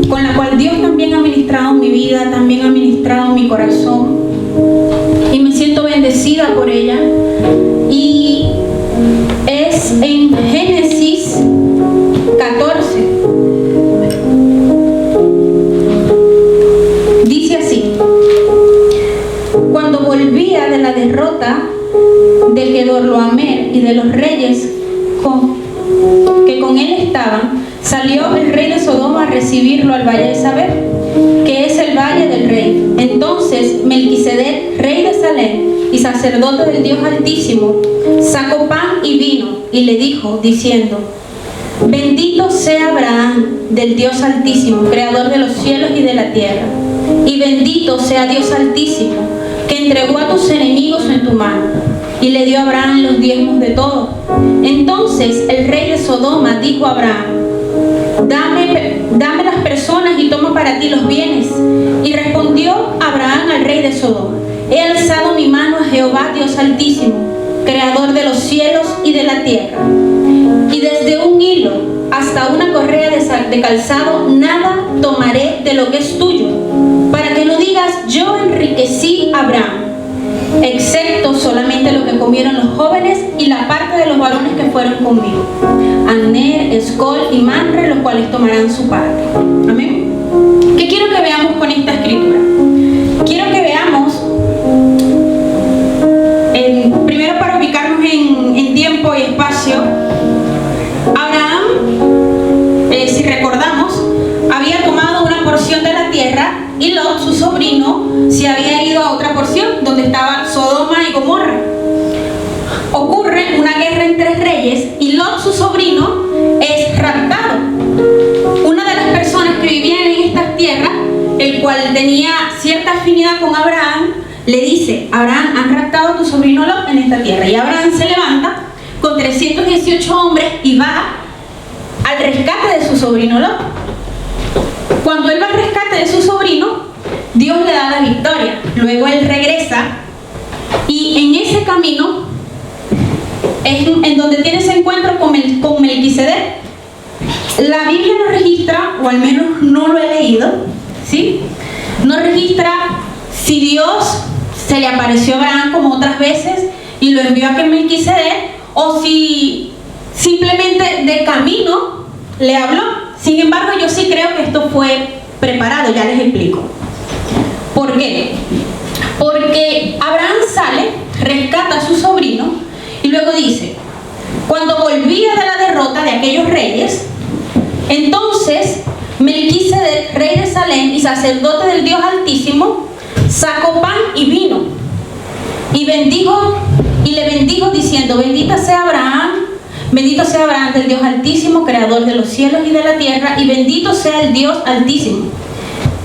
con la cual Dios también ha ministrado mi vida, también ha ministrado mi corazón, y me siento bendecida por ella. Y es en Génesis 14. Dice así: cuando volvía de la derrota de Kedorlaomer y de los reyes que con él estaban, salió el rey de Sodoma a recibirlo al valle de Saber, que es el valle del rey. Entonces Melquisedec, rey de Salem y sacerdote del Dios Altísimo, sacó pan y vino y le dijo, diciendo: bendito sea Abraham del Dios Altísimo, creador de los cielos y de la tierra, y bendito sea Dios Altísimo, que entregó a tus enemigos en tu mano. Y le dio a Abraham los diezmos de todo. Entonces el rey de Sodoma dijo a Abraham: dame las personas y toma para ti los bienes. Y respondió Abraham al rey de Sodoma: he alzado mi mano a Jehová Dios Altísimo, creador de los cielos y de la tierra, y desde un hilo hasta una correa de calzado nada tomaré de lo que es tuyo, para que no digas: yo enriquecí a Abraham, excepto solamente lo que comieron los jóvenes y la parte de los varones que fueron conmigo, Aner, Escol y Manre, los cuales tomarán su parte. Amén. ¿Qué quiero que veamos con esta escritura? Quiero que veamos, primero para ubicarnos en tiempo y espacio, Abraham, si recordamos, había tomado una porción de la tierra y Lot, su sobrino, se había ido a otra porción donde estaban Sodoma y Gomorra. Ocurre una guerra entre reyes y Lot, su sobrino, es raptado. Una de las personas que vivían en estas tierras, el cual tenía cierta afinidad con Abraham, le dice: Abraham, han raptado a tu sobrino Lot en esta tierra. Y Abraham se levanta con 318 hombres y va al rescate de su sobrino Lot. Cuando él va al rescate de su sobrino, Dios le da la victoria. Luego él regresa y en ese camino es en donde tiene ese encuentro con Melquisedec. La Biblia no registra, o al menos no lo he leído, ¿sí? No registra si Dios se le apareció a Abraham como otras veces y lo envió a que Melquisedec, o si simplemente de camino le habló. Sin embargo, yo sí creo que esto fue preparado, ya les explico. ¿Por qué? Porque Abraham sale, rescata a su sobrino y luego dice: cuando volvía de la derrota de aquellos reyes, entonces Melquisedec, rey de Salem y sacerdote del Dios Altísimo, sacó pan y vino y le bendijo diciendo: bendito sea Abraham del Dios Altísimo, creador de los cielos y de la tierra, y bendito sea el Dios Altísimo,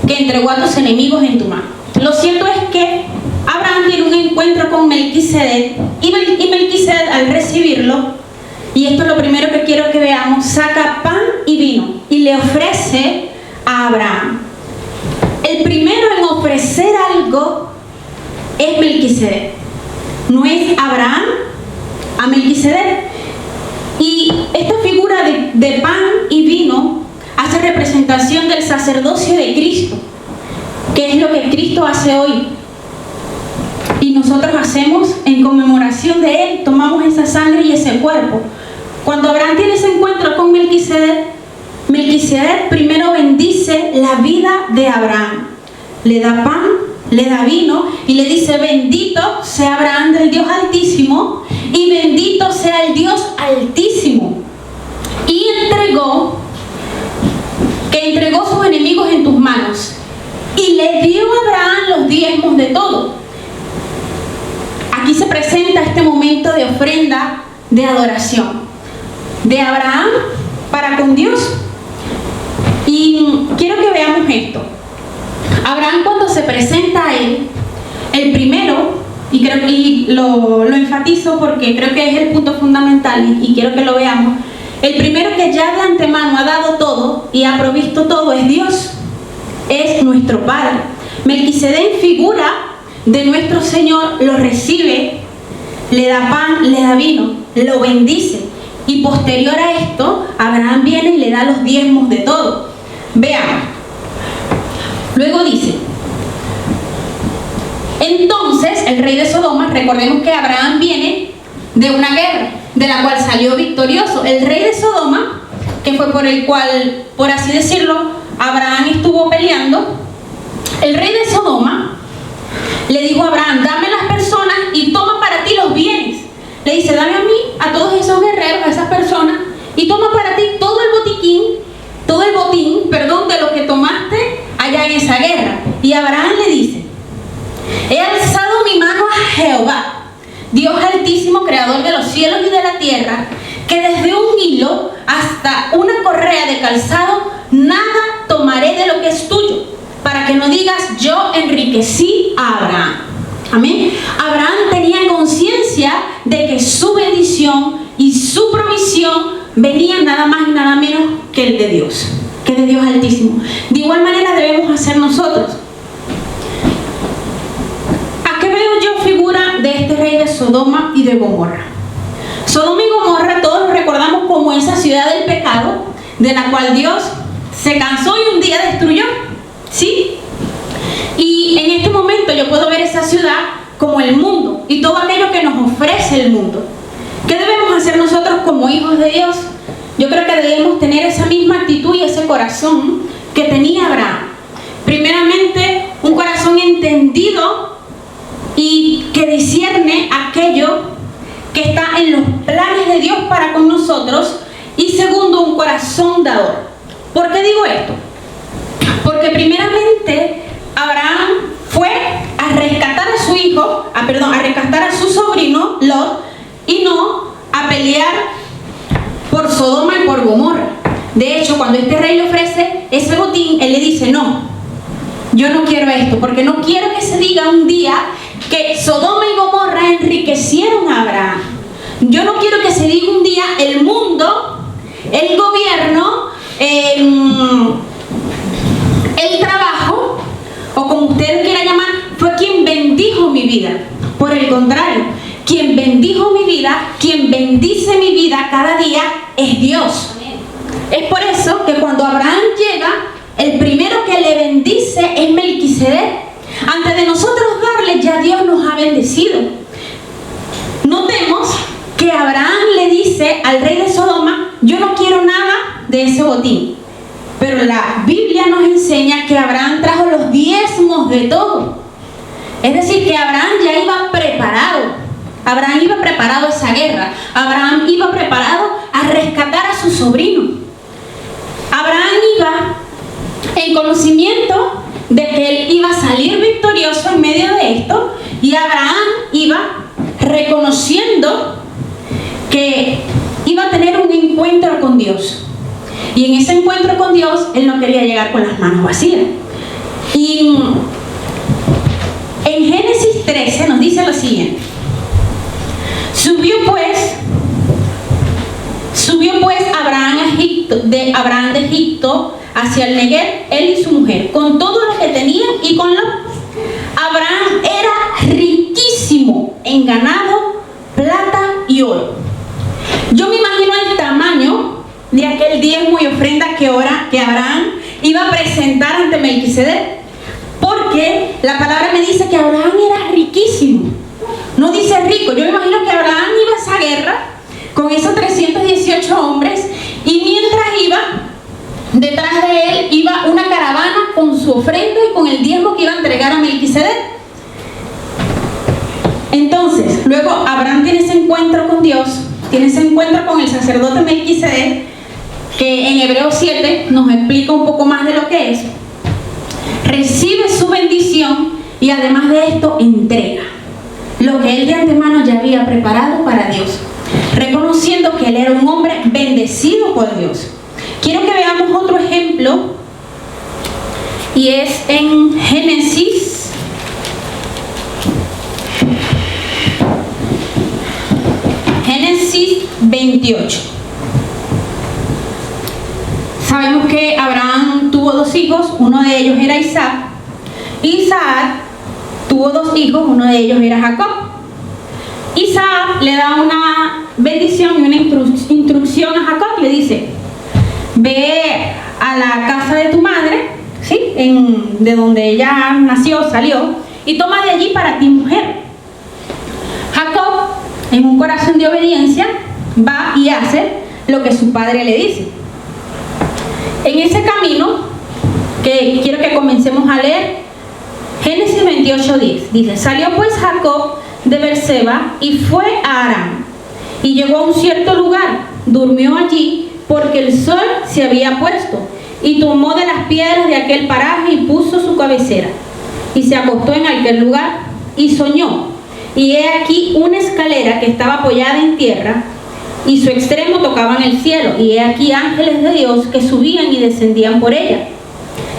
que entregó a tus enemigos en tu mano. Lo cierto es que Abraham tiene un encuentro con Melquisedec y Melquisedec, al recibirlo, y esto es lo primero que quiero que veamos, saca pan y vino y le ofrece a Abraham. El primero en ofrecer algo es Melquisedec, no es Abraham a Melquisedec. Y esta figura de pan y vino hace representación del sacerdocio de Cristo, que es lo que Cristo hace hoy. Y nosotros hacemos en conmemoración de Él, tomamos esa sangre y ese cuerpo. Cuando Abraham tiene ese encuentro con Melquisedec, Melquisedec primero bendice la vida de Abraham. Le da pan, le da vino y le dice: bendito sea Abraham del Dios Altísimo y bendito sea el Dios Altísimo. Y entregó sus enemigos en tus manos. Y le dio a Abraham los diezmos de todo. Aquí se presenta este momento de ofrenda, de adoración, de Abraham para con Dios. Y quiero que veamos esto. Abraham, cuando se presenta a él, el primero, y lo enfatizo porque creo que es el punto fundamental y quiero que lo veamos, el primero que ya de antemano ha dado todo y ha provisto todo es Dios, es nuestro Padre. Melquisedec, figura de nuestro Señor, lo recibe, le da pan, le da vino, lo bendice Y posterior a esto, Abraham viene y le da los diezmos de todo. Veamos. Luego dice: entonces el rey de Sodoma, recordemos que Abraham viene de una guerra, de la cual salió victorioso. El rey de Sodoma, que fue por el cual, por así decirlo, Abraham estuvo peleando, el rey de Sodoma le dijo a Abraham: dame las personas y toma para ti los bienes. Le dice: dame a mí, a todos esos guerreros, a esas personas, y toma para ti todo el botín, de lo que tomaste allá en esa guerra. Y Abraham le dice: he alzado mi mano a Jehová, Dios altísimo, creador de los cielos y de la tierra, que desde un hilo hasta una correa de calzado nada tomaré de lo que es tuyo, para que no digas: yo enriquecí a Abraham. Amén. Abraham tenía conciencia de que su bendición y su provisión venían nada más y nada menos que el de Dios, que de Dios altísimo. De igual manera debemos hacer nosotros. ¿A qué veo yo figura de este rey de Sodoma y de Gomorra? Sodoma y Gomorra todos lo recordamos como esa ciudad del pecado, de la cual Dios se cansó y un día destruyó. ¿Sí? Y en este momento yo puedo ver esa ciudad como el mundo y todo aquello que nos ofrece el mundo. ¿Qué debemos hacer nosotros como hijos de Dios? Yo creo que debemos tener esa misma actitud y ese corazón que tenía Abraham. Primeramente, un corazón entendido y que discierne aquello que está en los planes de Dios para con nosotros. Y segundo, un corazón dador. ¿Por qué digo esto? Porque primeramente Abraham fue a rescatar a su hijo, a rescatar a su sobrino Lot, y no a pelear por Sodoma y por Gomorra. De hecho, cuando este rey le ofrece ese botín, él le dice: no, yo no quiero esto, porque no quiero que se diga un día que Sodoma y Gomorra enriquecieron a Abraham. Yo no quiero que se diga un día el mundo, el gobierno, el trabajo, o como usted quiera llamar, fue quien bendijo mi vida. Por el contrario, quien bendijo mi vida, quien bendice mi vida cada día es Dios. Es por eso que cuando Abraham llega, el primero que le bendice es Melquisedec. Antes de nosotros darle, ya Dios nos ha bendecido. Notemos que Abraham le dice al rey de Sodoma: yo no quiero nada de ese botín. Pero la Biblia nos enseña que Abraham trajo los diezmos de todo. Es decir, que Abraham ya iba preparado. Abraham iba preparado a esa guerra. Abraham iba preparado a rescatar a su sobrino. Abraham iba en conocimiento de que él iba a salir victorioso en medio de esto. Y Abraham iba reconociendo que iba a tener un encuentro con Dios. Y en ese encuentro con Dios, él no quería llegar con las manos vacías. Y en Génesis 13 nos dice lo siguiente: Subió pues Abraham de Egipto hacia el Negev, él y su mujer, con todo lo que tenían y con Lot. Abraham era riquísimo en ganado, plata y oro. Yo me imagino el tamaño de aquel diezmo y ofrenda que Abraham iba a presentar ante Melquisedec, porque la palabra me dice que Abraham era riquísimo, no dice rico. Yo me imagino que Abraham iba a esa guerra con esos 318 hombres, y mientras iba, detrás de él iba una caravana con su ofrenda y con el diezmo que iba a entregar a Melquisedec. Entonces, luego Abraham tiene ese encuentro con Dios, tiene ese encuentro con el sacerdote Melquisedec, que en Hebreos 7 nos explica un poco más de lo que es. Recibe su bendición y además de esto entrega lo que él de antemano ya había preparado para Dios, reconociendo que él era un hombre bendecido por Dios. Quiero que veamos otro ejemplo, y es en Génesis 28. Sabemos que Abraham tuvo dos hijos, uno de ellos era Isaac. Isaac tuvo dos hijos, uno de ellos era Jacob. Isaac le da una bendición y una instrucción a Jacob. Le dice: ve a la casa de tu madre, ¿sí? De donde ella nació, salió, y toma de allí para ti mujer. Jacob, en un corazón de obediencia, va y hace lo que su padre le dice. En ese camino, que quiero que comencemos a leer, Génesis 28:10, dice: salió pues Jacob de Beerseba y fue a Aram, y llegó a un cierto lugar, durmió allí porque el sol se había puesto, y tomó de las piedras de aquel paraje y puso su cabecera, y se acostó en aquel lugar, y soñó, y he aquí una escalera que estaba apoyada en tierra, y su extremo tocaba en el cielo, y he aquí ángeles de Dios que subían y descendían por ella.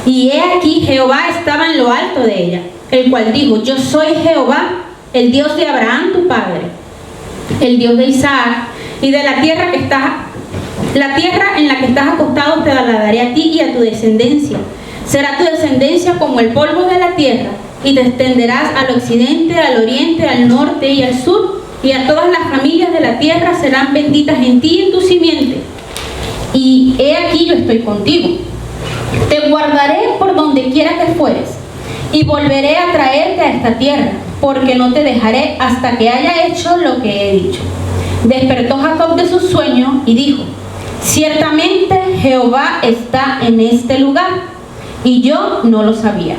Y he aquí Jehová estaba en lo alto de ella, el cual dijo: yo soy Jehová, el Dios de Abraham tu padre, el Dios de Isaac, y de la tierra en la que estás acostado te la daré a ti y a tu descendencia. Será tu descendencia como el polvo de la tierra, y te extenderás al occidente, al oriente, al norte y al sur, y a todas las familias de la tierra serán benditas en ti y en tu simiente. Y he aquí yo estoy contigo. Te guardaré por donde quiera que fueres, y volveré a traerte a esta tierra, porque no te dejaré hasta que haya hecho lo que he dicho. Despertó Jacob de su sueño y dijo: ciertamente Jehová está en este lugar, y yo no lo sabía.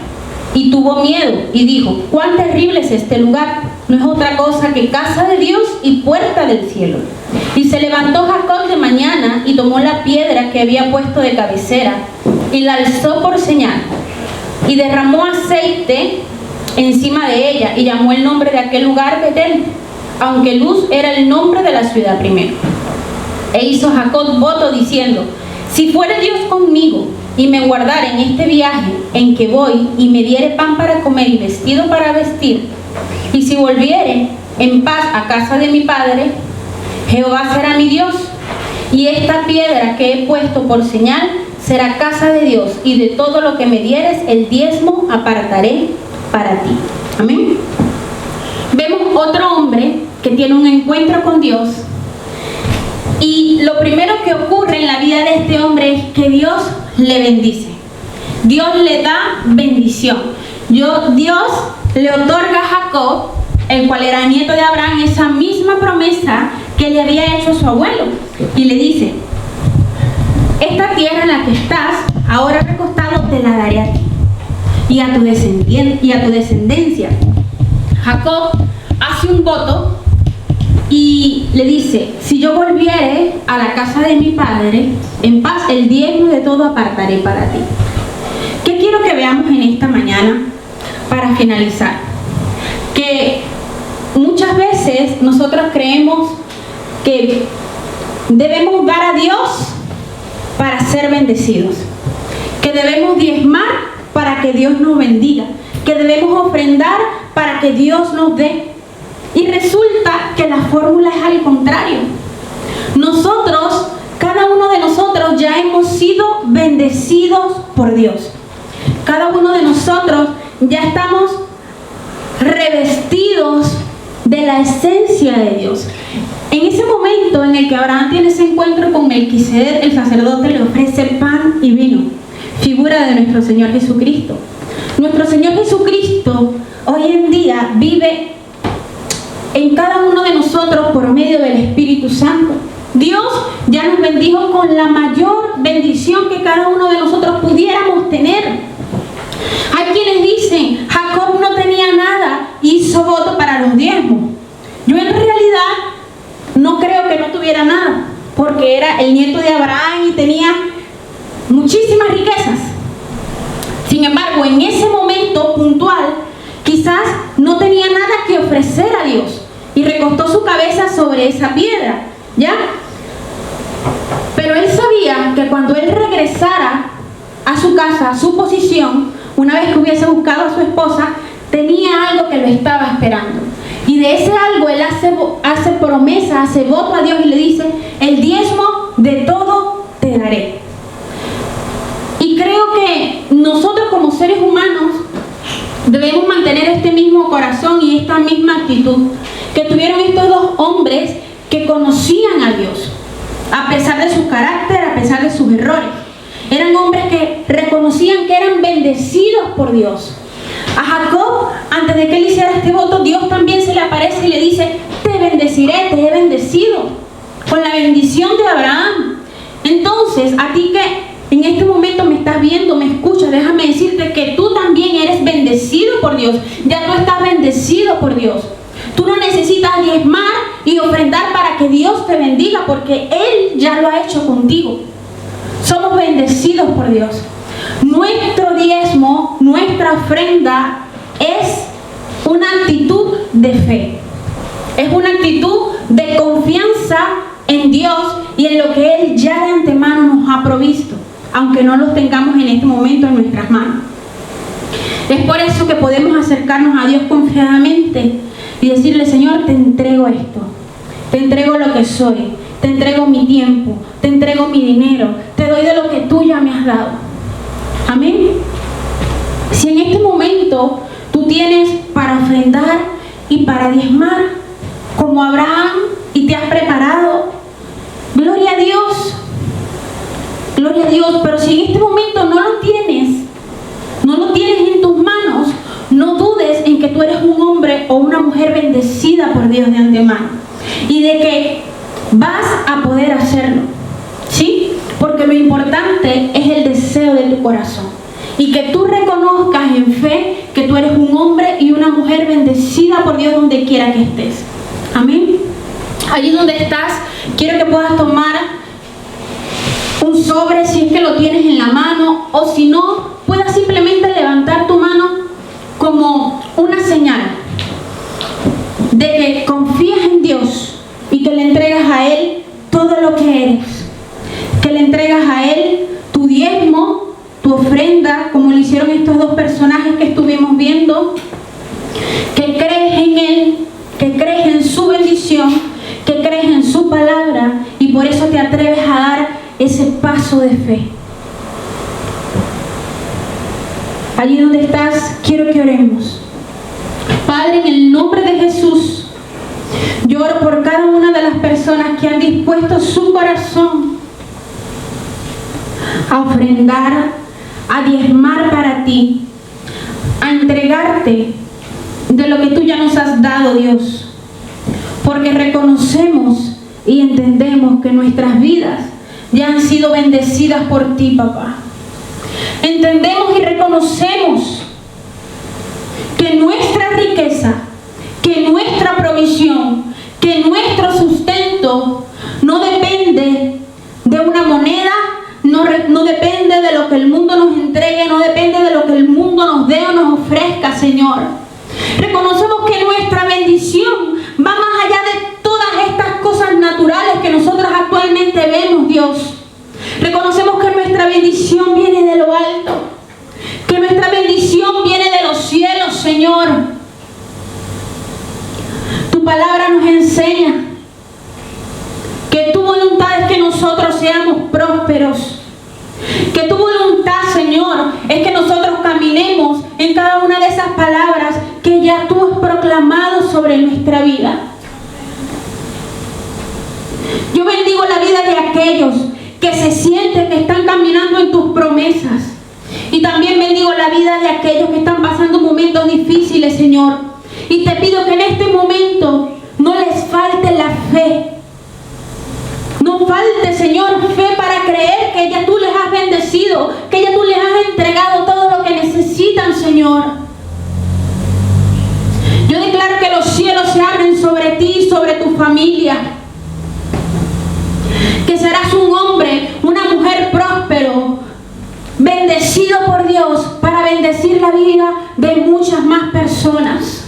Y tuvo miedo y dijo: cuán terrible es este lugar, no es otra cosa que casa de Dios y puerta del cielo. Y se levantó Jacob de mañana y tomó la piedra que había puesto de cabecera y la alzó por señal, y derramó aceite encima de ella, y llamó el nombre de aquel lugar Betel, aunque Luz era el nombre de la ciudad primero. E hizo Jacob voto diciendo: si fuere Dios conmigo y me guardare en este viaje en que voy, y me diere pan para comer y vestido para vestir, y si volviere en paz a casa de mi padre, Jehová será mi Dios, y esta piedra que he puesto por señal será casa de Dios, y de todo lo que me dieres el diezmo apartaré para ti. Amén. Vemos otro hombre que tiene un encuentro con Dios, y lo primero que ocurre en la vida de este hombre es que Dios le bendice. Dios le da bendición. Dios le otorga a Jacob, el cual era nieto de Abraham, esa misma promesa que le había hecho su abuelo, y le dice: esta tierra en la que estás ahora recostado te la daré a ti y a tu descendencia. Jacob hace un voto y le dice: si yo volviere a la casa de mi padre en paz, el diezmo de todo apartaré para ti. ¿Qué quiero que veamos en esta mañana para finalizar? Que muchas veces nosotros creemos que debemos dar a Dios para ser bendecidos, que debemos diezmar para que Dios nos bendiga, que debemos ofrendar para que Dios nos dé. Y resulta que la fórmula es al contrario. Nosotros, cada uno de nosotros ya hemos sido bendecidos por Dios. Cada uno de nosotros ya estamos revestidos de la esencia de Dios. En ese momento en el que Abraham tiene ese encuentro con Melquisedec, el sacerdote le ofrece pan y vino, figura de nuestro Señor Jesucristo. Nuestro Señor Jesucristo hoy en día vive en cada uno de nosotros por medio del Espíritu Santo. Dios ya nos bendijo con la mayor bendición que cada uno de nosotros pudiéramos tener. Hay quienes dicen: Jacob no tenía nada, hizo voto para los diezmos. Yo en realidad no creo que no tuviera nada, porque era el nieto de Abraham y tenía muchísimas riquezas. Sin embargo, en ese momento puntual, quizás no tenía nada que ofrecer a Dios y recostó su cabeza sobre esa piedra, ¿ya? Pero él sabía que cuando él regresara a su casa, a su posición, una vez que hubiese buscado a su esposa, tenía algo que lo estaba esperando. Y de ese algo él hace promesa, hace voto a Dios y le dice: el diezmo de todo te daré. Y creo que nosotros como seres humanos debemos mantener este mismo corazón y esta misma actitud que tuvieron estos dos hombres que conocían a Dios, a pesar de su carácter, a pesar de sus errores. Eran hombres que reconocían que eran bendecidos por Dios. A Jacob, antes de que él hiciera este voto, Dios también se le aparece y le dice: te bendeciré, te he bendecido con la bendición de Abraham. Entonces, a ti que en este momento me estás viendo, me escuchas, déjame decirte que tú también eres bendecido por Dios. Ya tú estás bendecido por Dios. Tú no necesitas diezmar y ofrendar para que Dios te bendiga, porque Él ya lo ha hecho contigo. Somos bendecidos por Dios. Nuestro diezmo, nuestra ofrenda es una actitud de fe. Es una actitud de confianza en Dios y en lo que Él ya de antemano nos ha provisto, aunque no los tengamos en este momento en nuestras manos. Es por eso que podemos acercarnos a Dios confiadamente y decirle: Señor, te entrego esto, te entrego lo que soy, te entrego mi tiempo, te entrego mi dinero, te doy de lo que tú ya me has dado. Amén. Si en este momento tú tienes para ofrendar y para diezmar como Abraham y te has preparado, gloria a Dios, gloria a Dios. Pero si en este momento no lo tienes en tus manos, no dudes en que tú eres un hombre o una mujer bendecida por Dios de antemano y de que vas a poder hacerlo, ¿sí? Porque lo importante es el deseo de tu corazón y que tú reconozcas en fe que tú eres un hombre y una mujer bendecida por Dios donde quiera que estés. Amén. Allí donde estás, quiero que puedas tomar un sobre, si es que lo tienes en la mano, o si no, puedas simplemente levantar tu mano como una señal de que confías en Dios y que le entregas a Él todo lo que eres, que le entregas a Él tu diezmo, tu ofrenda, como lo hicieron estos dos personajes que estuvimos viendo, que crees en Él, que crees en su bendición, que crees en su palabra y por eso te atreves a dar ese paso de fe. Allí donde estás, quiero que oremos. Padre, en el nombre de Jesús, yo oro por cada una de las personas que han dispuesto su corazón a ofrendar, a diezmar para ti, a entregarte de lo que tú ya nos has dado, Dios. Porque reconocemos y entendemos que nuestras vidas ya han sido bendecidas por ti, papá. Entendemos y reconocemos que nuestra riqueza, que nuestra provisión, que nuestro sustento no depende de una moneda, no depende de lo que el mundo nos entregue, no depende de lo que el mundo nos dé o nos ofrezca, Señor. Reconocemos que nuestra bendición va más allá de todas estas cosas naturales que nosotros actualmente vemos, Dios. Reconocemos que nuestra bendición viene de lo alto, que nuestra bendición viene de los cielos, Señor. Tu palabra nos enseña que tu voluntad es que nosotros seamos prósperos, que tu voluntad, Señor, es que nosotros caminemos en cada una de esas palabras que ya tú has proclamado sobre nuestra vida. Yo bendigo la vida de aquellos que se sienten que están caminando en tus promesas. Y también bendigo la vida de aquellos que están pasando momentos difíciles, Señor. Y te pido que en este momento no les falte la fe. No falte, Señor, fe para creer que ya tú les has bendecido, que ya tú les has entregado todo lo que necesitan, Señor. Yo declaro que los cielos se abren sobre ti y sobre tu familia. Que serás un hombre, una mujer próspero, bendecido por Dios para bendecir la vida de muchas más personas.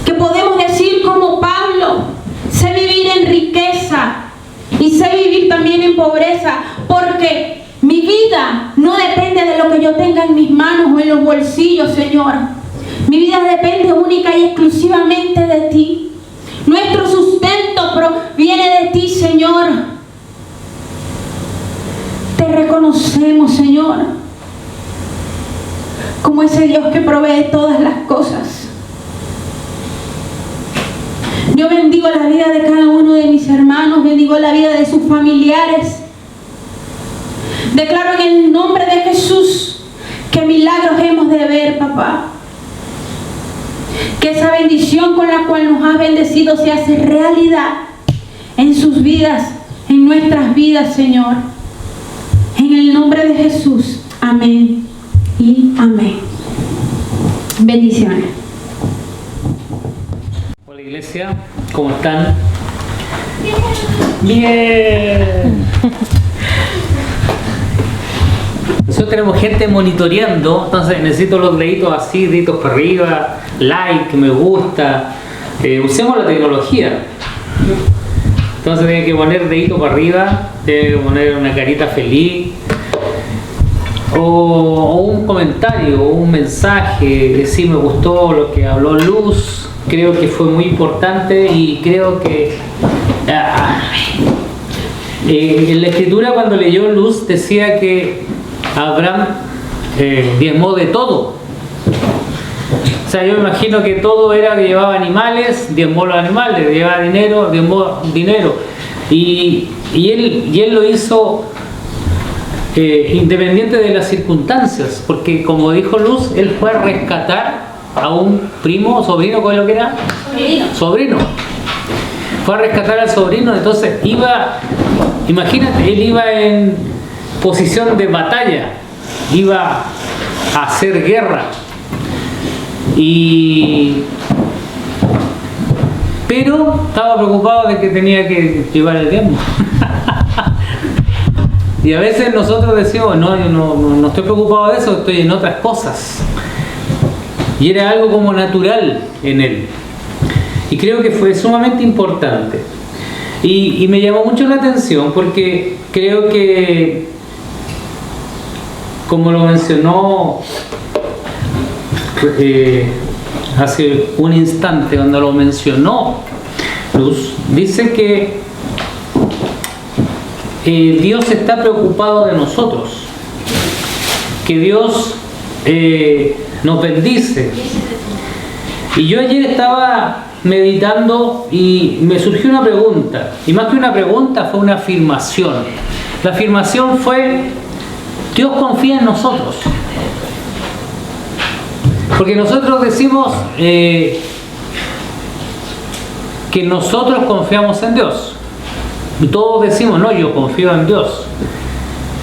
Que podemos decir como Pablo: sé vivir en riqueza y sé vivir también en pobreza, porque mi vida no depende de lo que yo tenga en mis manos o en los bolsillos, Señor. Mi vida depende única y exclusivamente de ti. Nuestro sustento proviene de ti, Señor. Te reconocemos, Señor, como ese Dios que provee todas las cosas. Yo bendigo la vida de cada uno de mis hermanos, bendigo la vida de sus familiares. Declaro en el nombre de Jesús que milagros hemos de ver, papá. Que esa bendición con la cual nos has bendecido se hace realidad en sus vidas, en nuestras vidas, Señor. En el nombre de Jesús. Amén y amén. Bendiciones. Hola iglesia, ¿cómo están? Bien. Nosotros tenemos gente monitoreando, entonces necesito los deditos así, deditos para arriba, like, me gusta. Usemos la tecnología. Entonces tienen que poner dedito para arriba, tienen que poner una carita feliz, o un comentario, o un mensaje, decir me gustó lo que habló Luz, creo que fue muy importante y creo que en la escritura cuando leyó Luz decía que Abraham diezmó de todo. O sea, yo me imagino que todo era que llevaba animales, diezmó los animales, llevaba dinero, diezmó dinero. Y él lo hizo independiente de las circunstancias, porque como dijo Luz, él fue a rescatar a un primo, sobrino, ¿cuál es lo que era? Sobrino. Fue a rescatar al sobrino, entonces imagínate, él iba en posición de batalla, iba a hacer guerra. Pero estaba preocupado de que tenía que llevar el diezmo. Y a veces nosotros decimos, no, yo no estoy preocupado de eso, estoy en otras cosas. Y era algo como natural en él. Y creo que fue sumamente importante. Y me llamó mucho la atención porque creo que, como lo mencionó hace un instante, cuando lo mencionó Luz, dice que Dios está preocupado de nosotros, que Dios nos bendice. Y yo ayer estaba meditando y me surgió una pregunta, y más que una pregunta fue una afirmación. La afirmación fue: Dios confía en nosotros. Porque nosotros decimos que nosotros confiamos en Dios. Y todos decimos, no, yo confío en Dios.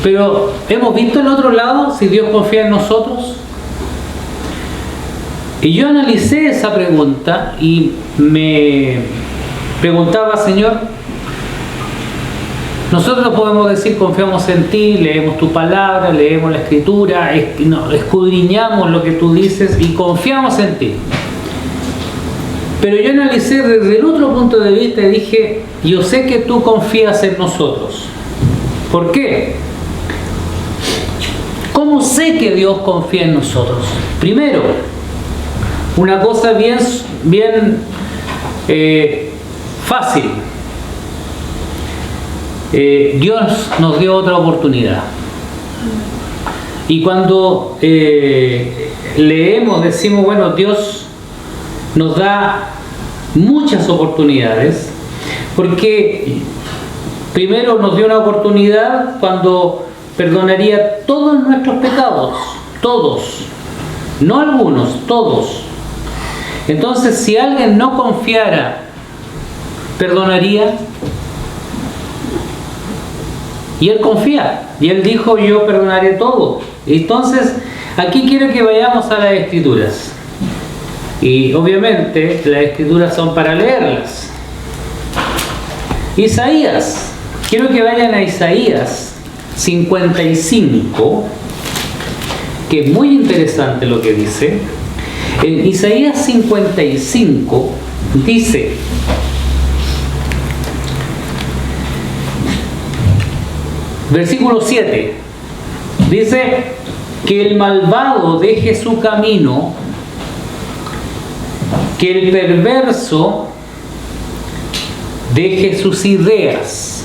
Pero ¿hemos visto el otro lado si Dios confía en nosotros? Y yo analicé esa pregunta y me preguntaba, Señor, nosotros podemos decir confiamos en ti, leemos tu palabra, leemos la escritura, escudriñamos lo que tú dices y confiamos en ti. Pero yo analicé desde el otro punto de vista y dije, yo sé que tú confías en nosotros. ¿Por qué? ¿Cómo sé que Dios confía en nosotros? Primero, una cosa bien fácil. Dios nos dio otra oportunidad. Y cuando leemos, decimos, bueno, Dios nos da muchas oportunidades, porque primero nos dio una oportunidad cuando perdonaría todos nuestros pecados, todos, no algunos, todos. Entonces, si alguien no confiara, perdonaría. Y él confía, y él dijo, yo perdonaré todo. Entonces, aquí quiero que vayamos a las escrituras. Y obviamente las escrituras son para leerlas. Isaías, quiero que vayan a Isaías 55, que es muy interesante lo que dice. En Isaías 55 dice: versículo 7, dice que el malvado deje su camino, que el perverso deje sus ideas.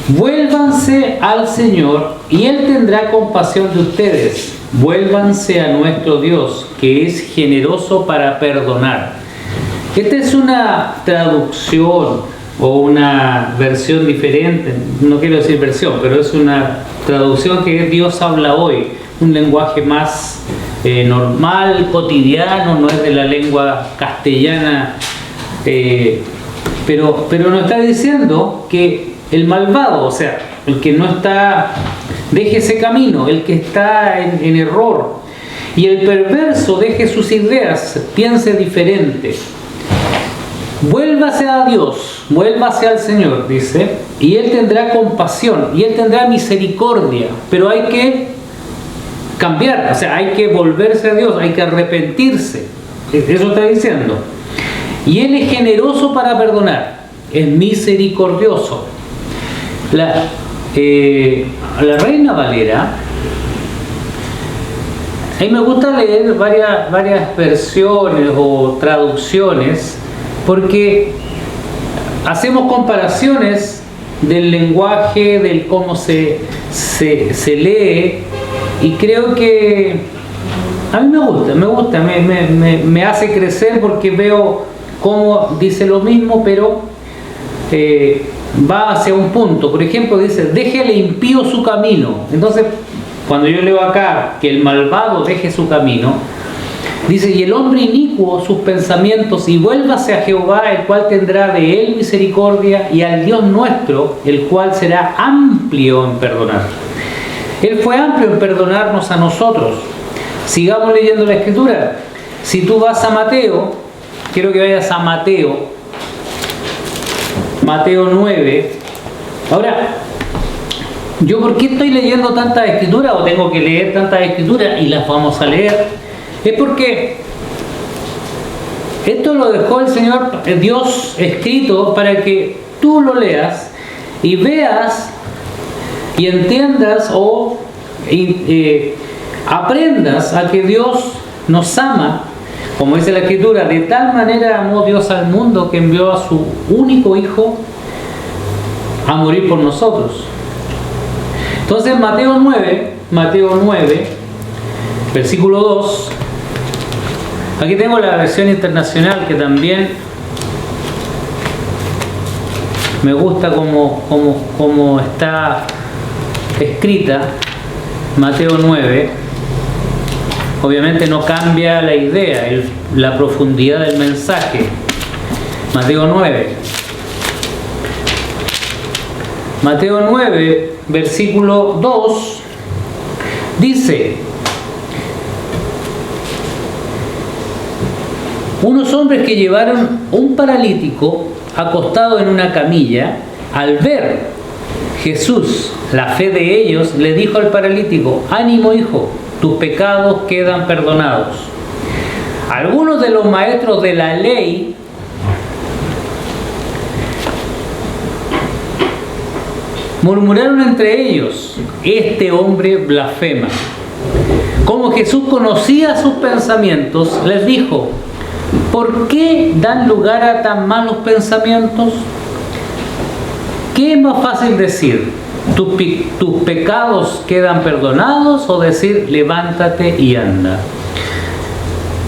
Vuélvanse al Señor y Él tendrá compasión de ustedes. Vuélvanse a nuestro Dios, que es generoso para perdonar. Esta es una traducción o una versión diferente, no quiero decir versión, pero es una traducción que Dios habla hoy, un lenguaje más normal, cotidiano, no es de la lengua castellana, pero nos está diciendo que el malvado, o sea, el que no está, deje ese camino, el que está en error, y el perverso deje sus ideas, piense diferente. Vuélvase a Dios, vuélvase al Señor, dice, y Él tendrá compasión, y Él tendrá misericordia, pero hay que cambiar, o sea, hay que volverse a Dios, hay que arrepentirse, eso está diciendo. Y Él es generoso para perdonar, es misericordioso. La Reina Valera, a mí me gusta leer varias versiones o traducciones, porque hacemos comparaciones del lenguaje, del cómo se lee, y creo que a mí me hace crecer porque veo cómo dice lo mismo, pero va hacia un punto. Por ejemplo, dice, deje al impío su camino. Entonces, cuando yo leo acá que el malvado deje su camino, dice, y el hombre inicuo sus pensamientos, y vuélvase a Jehová, el cual tendrá de él misericordia, y al Dios nuestro, el cual será amplio en perdonar. Él fue amplio en perdonarnos a nosotros. Sigamos leyendo la Escritura. Si tú vas a Mateo, quiero que vayas a Mateo 9. Ahora, ¿yo por qué estoy leyendo tantas escrituras o tengo que leer tantas escrituras y las vamos a leer? Es porque esto lo dejó el Señor, Dios, escrito para que tú lo leas y veas y entiendas o aprendas a que Dios nos ama, como dice la Escritura, de tal manera amó Dios al mundo que envió a su único Hijo a morir por nosotros. Entonces Mateo 9, versículo 2, aquí tengo la versión internacional que también me gusta como está escrita. Mateo 9, obviamente no cambia la idea, la profundidad del mensaje. Mateo 9, versículo 2, dice, unos hombres que llevaron un paralítico acostado en una camilla, al ver Jesús la fe de ellos, le dijo al paralítico, ánimo hijo, tus pecados quedan perdonados. Algunos de los maestros de la ley murmuraron entre ellos, este hombre blasfema. Como Jesús conocía sus pensamientos, les dijo, ¿por qué dan lugar a tan malos pensamientos? ¿Qué es más fácil decir? ¿Tus pecados quedan perdonados? O decir, levántate y anda.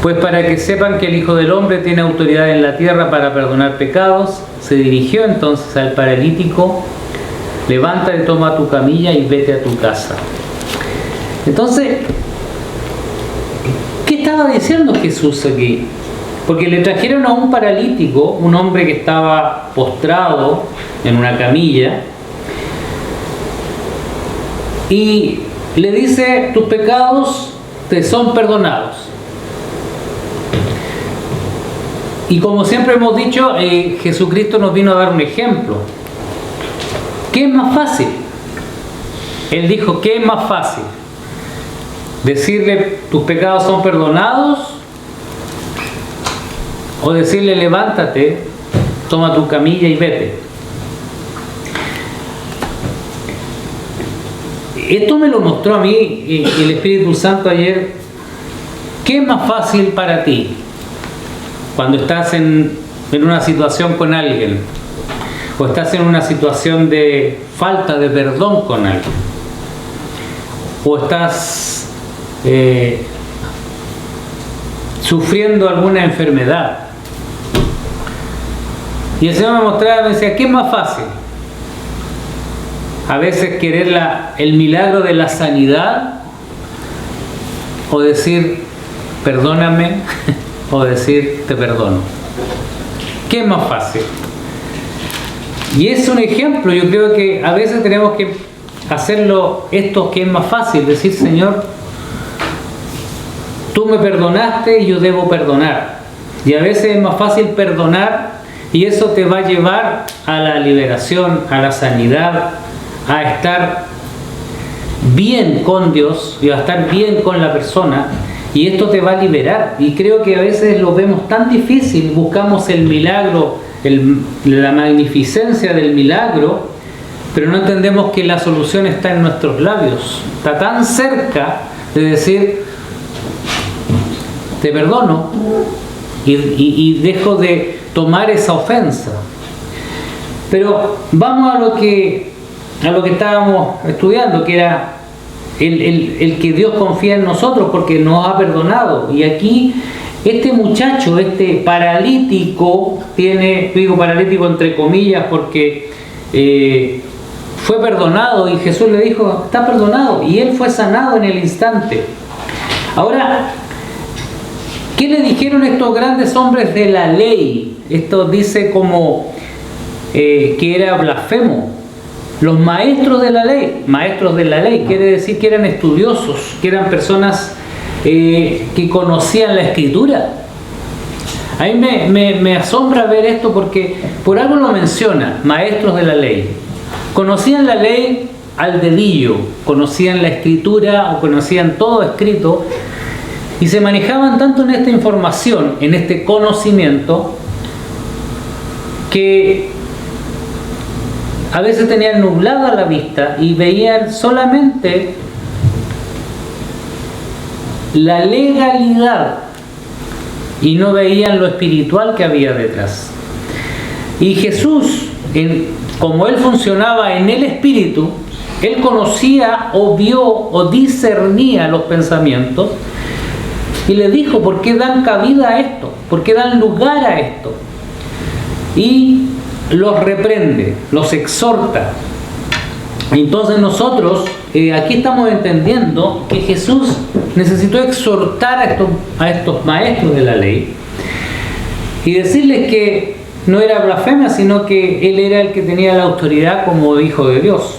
Pues para que sepan que el Hijo del Hombre tiene autoridad en la tierra para perdonar pecados, se dirigió entonces al paralítico, levántate, toma tu camilla y vete a tu casa. Entonces, ¿qué estaba diciendo Jesús aquí? Porque le trajeron a un paralítico, un hombre que estaba postrado en una camilla, y le dice, tus pecados te son perdonados. Y como siempre hemos dicho, Jesucristo nos vino a dar un ejemplo. ¿Qué es más fácil? Él dijo, ¿qué es más fácil? ¿Decirle, tus pecados son perdonados? ¿O decirle, levántate, toma tu camilla y vete? Esto me lo mostró a mí el Espíritu Santo ayer. ¿Qué es más fácil para ti cuando estás en una situación con alguien? ¿O estás en una situación de falta de perdón con alguien? ¿O estás sufriendo alguna enfermedad. Y el Señor me mostraba, me decía, ¿qué es más fácil? A veces querer el milagro de la sanidad, o decir, perdóname, o decir, te perdono. ¿Qué es más fácil? Y es un ejemplo. Yo creo que a veces tenemos que hacerlo esto que es más fácil, decir, Señor, tú me perdonaste y yo debo perdonar. Y a veces es más fácil perdonar, y eso te va a llevar a la liberación, a la sanidad, a estar bien con Dios y a estar bien con la persona, y esto te va a liberar. Y creo que a veces lo vemos tan difícil, buscamos el milagro, la magnificencia del milagro, pero no entendemos que la solución está en nuestros labios. Está tan cerca de decir, te perdono y dejo de tomar esa ofensa. Pero vamos a lo que estábamos estudiando, que era el que Dios confía en nosotros porque nos ha perdonado. Y aquí este muchacho, este paralítico, digo paralítico entre comillas porque fue perdonado, y Jesús le dijo, está perdonado, y él fue sanado en el instante. Ahora, ¿qué le dijeron estos grandes hombres de la ley? Esto dice como que era blasfemo. Los maestros de la ley quiere decir que eran estudiosos, que eran personas que conocían la Escritura. A mí me asombra ver esto porque por algo lo menciona, maestros de la ley. Conocían la ley al dedillo, conocían la Escritura o conocían todo escrito, y se manejaban tanto en esta información, en este conocimiento, que a veces tenían nublada la vista y veían solamente la legalidad y no veían lo espiritual que había detrás. Y Jesús, como Él funcionaba en el Espíritu, Él conocía o vio o discernía los pensamientos, y le dijo, ¿por qué dan cabida a esto? ¿Por qué dan lugar a esto? Y los reprende, los exhorta. Entonces nosotros aquí estamos entendiendo que Jesús necesitó exhortar a estos maestros de la ley y decirles que no era blasfemia, sino que Él era el que tenía la autoridad como Hijo de Dios.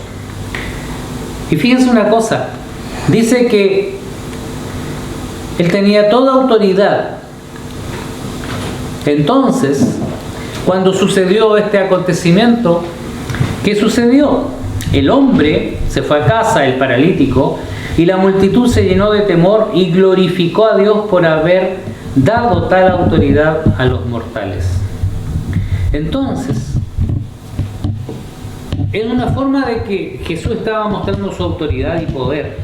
Y fíjense una cosa, dice que Él tenía toda autoridad. Entonces, cuando sucedió este acontecimiento, ¿qué sucedió? El hombre se fue a casa, el paralítico, y la multitud se llenó de temor y glorificó a Dios por haber dado tal autoridad a los mortales. Entonces, es una forma de que Jesús estaba mostrando su autoridad y poder.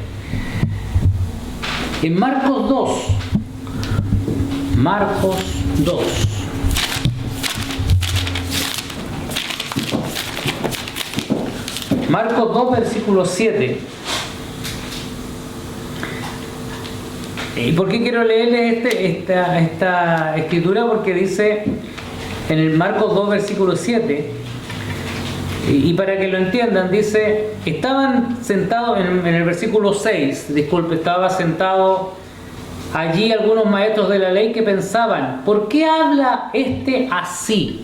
En Marcos 2, versículo 7. ¿Y por qué quiero leerles esta escritura? Porque dice en el Marcos 2, versículo 7, y para que lo entiendan, dice, estaban sentados en el versículo 6, estaba sentado allí algunos maestros de la ley que pensaban, ¿por qué habla este así?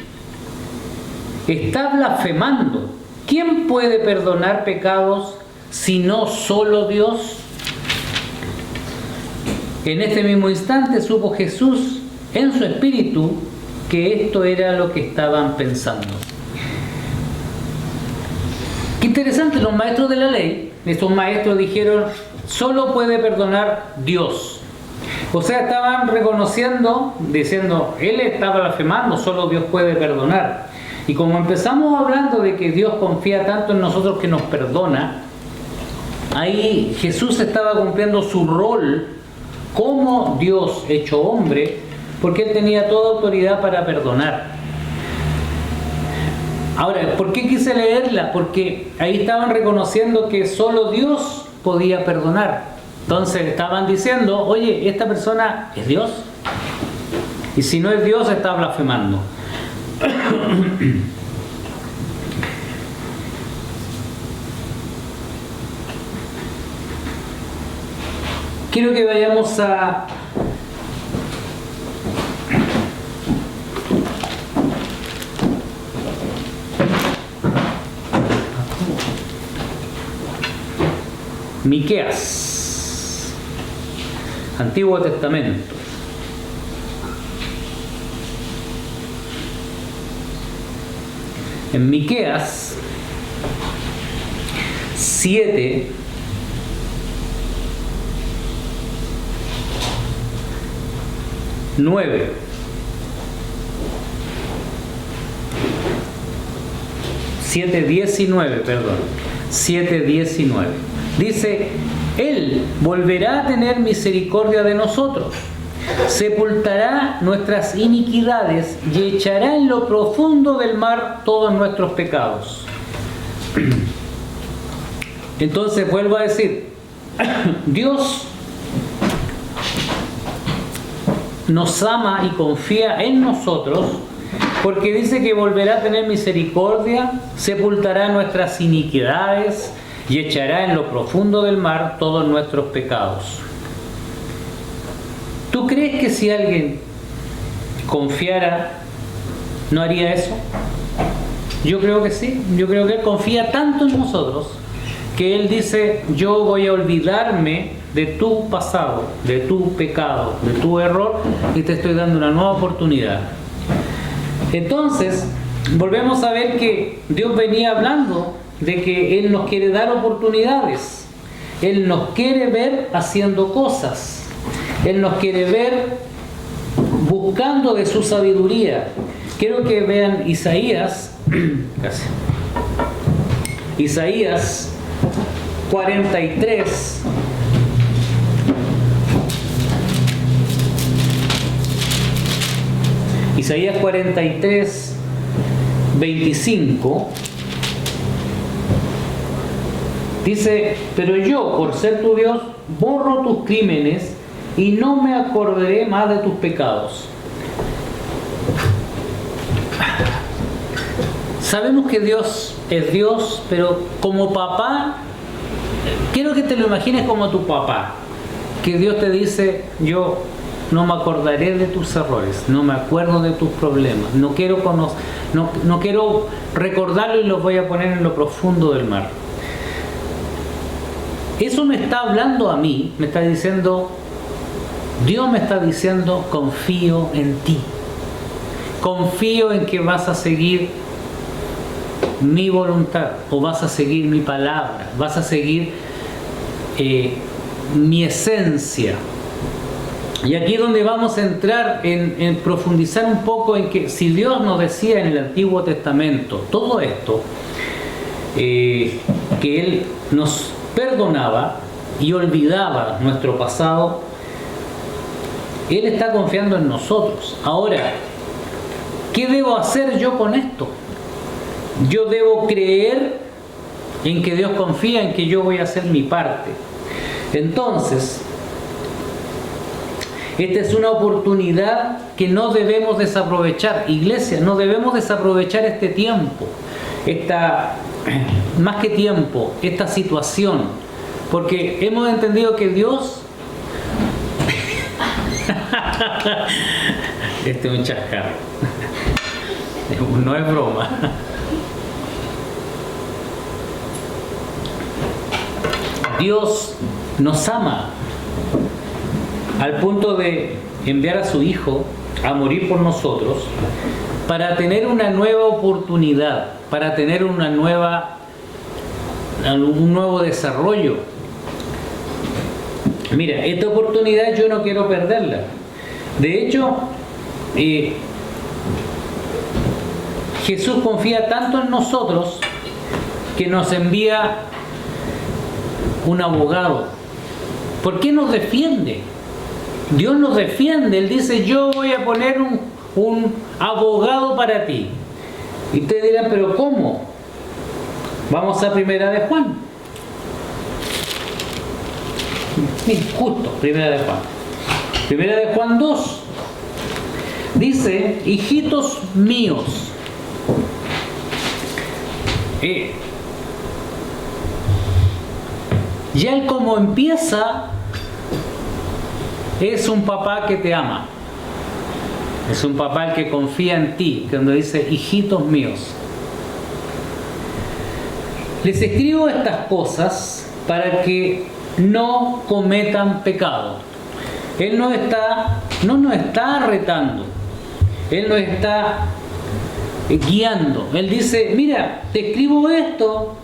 Está blasfemando. ¿Quién puede perdonar pecados si no solo Dios? En este mismo instante supo Jesús en su espíritu que esto era lo que estaban pensando. Qué interesante, los maestros de la ley, estos maestros dijeron, solo puede perdonar Dios. O sea, estaban reconociendo, diciendo, Él está blasfemando, solo Dios puede perdonar. Y como empezamos hablando de que Dios confía tanto en nosotros que nos perdona, ahí Jesús estaba cumpliendo su rol como Dios hecho hombre, porque Él tenía toda autoridad para perdonar. Ahora, ¿por qué quise leerla? Porque ahí estaban reconociendo que solo Dios podía perdonar. Entonces estaban diciendo, oye, ¿esta persona es Dios? Y si no es Dios, está blasfemando. Quiero que vayamos a Miqueas, Antiguo Testamento. En Miqueas 7, nueve. 7:19, perdón. 7:19. Dice, Él volverá a tener misericordia de nosotros, sepultará nuestras iniquidades y echará en lo profundo del mar todos nuestros pecados. Entonces vuelvo a decir, Dios nos ama y confía en nosotros porque dice que volverá a tener misericordia, sepultará nuestras iniquidades y echará en lo profundo del mar todos nuestros pecados. ¿Tú crees que si alguien confiara no haría eso? Yo creo que sí. Yo creo que Él confía tanto en nosotros que Él dice, yo voy a olvidarme de tu pasado, de tu pecado, de tu error y te estoy dando una nueva oportunidad. Entonces, volvemos a ver que Dios venía hablando de que Él nos quiere dar oportunidades. Él nos quiere ver haciendo cosas. Él nos quiere ver buscando de su sabiduría. Quiero que vean Isaías, Isaías 43. Isaías 43, 25. Dice, pero yo, por ser tu Dios, borro tus crímenes y no me acordaré más de tus pecados. Sabemos que Dios es Dios, pero como papá, quiero que te lo imagines como tu papá, que Dios te dice, yo no me acordaré de tus errores, no me acuerdo de tus problemas, no quiero recordarlo y los voy a poner en lo profundo del mar. Eso me está hablando a mí, me está diciendo, Dios me está diciendo, confío en ti. Confío en que vas a seguir mi voluntad, o vas a seguir mi palabra, vas a seguir mi esencia. Y aquí es donde vamos a entrar en profundizar un poco en que si Dios nos decía en el Antiguo Testamento todo esto, que Él nos perdonaba y olvidaba nuestro pasado, Él está confiando en nosotros. Ahora, ¿qué debo hacer yo con esto? Yo debo creer en que Dios confía en que yo voy a hacer mi parte. Entonces, esta es una oportunidad que no debemos desaprovechar. Iglesia, no debemos desaprovechar este tiempo, más que tiempo, esta situación, porque hemos entendido que Dios este es un chascarro, no es broma. Dios nos ama al punto de enviar a su Hijo a morir por nosotros para tener una nueva oportunidad, para tener un nuevo desarrollo. Mira, esta oportunidad yo no quiero perderla. De hecho, Jesús confía tanto en nosotros que nos envía un abogado. ¿Por qué nos defiende? Dios nos defiende. Él dice, yo voy a poner un abogado para ti. Y ustedes dirán, ¿pero cómo? Vamos a Primera de Juan. Justo, Primera de Juan. Primera de Juan 2. Dice, hijitos míos. Ya él como empieza, es un papá que te ama. Es un papá que confía en ti, cuando dice, hijitos míos. Les escribo estas cosas para que no cometan pecado. Él no nos está retando. Él nos está guiando. Él dice, mira, te escribo esto,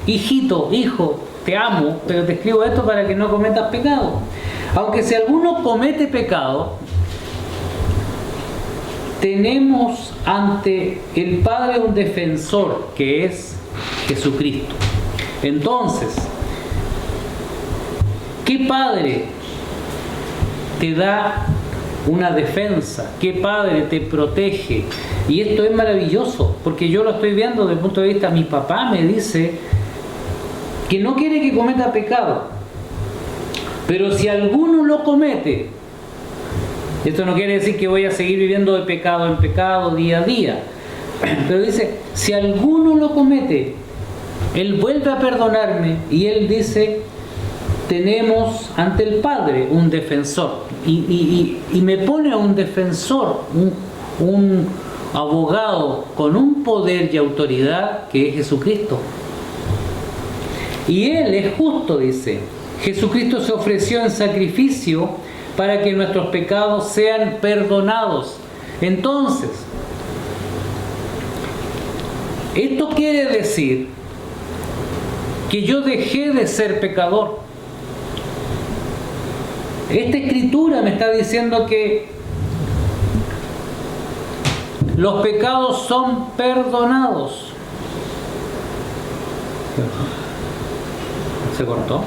hijito, hijo, te amo, pero te escribo esto para que no cometas pecado. Aunque si alguno comete pecado, tenemos ante el Padre un defensor, que es Jesucristo. Entonces, ¿qué padre te da una defensa? ¿Qué padre te protege? Y esto es maravilloso, porque yo lo estoy viendo desde el punto de vista, mi papá me dice que no quiere que cometa pecado, pero si alguno lo comete, esto no quiere decir que voy a seguir viviendo de pecado en pecado día a día, pero dice, si alguno lo comete, Él vuelve a perdonarme, y Él dice, tenemos ante el Padre un defensor, y me pone a un defensor, un abogado con un poder y autoridad que es Jesucristo. Y Él es justo, dice. Jesucristo se ofreció en sacrificio para que nuestros pecados sean perdonados. Entonces, esto quiere decir que yo dejé de ser pecador. Esta escritura me está diciendo que los pecados son perdonados. ¿Se cortó?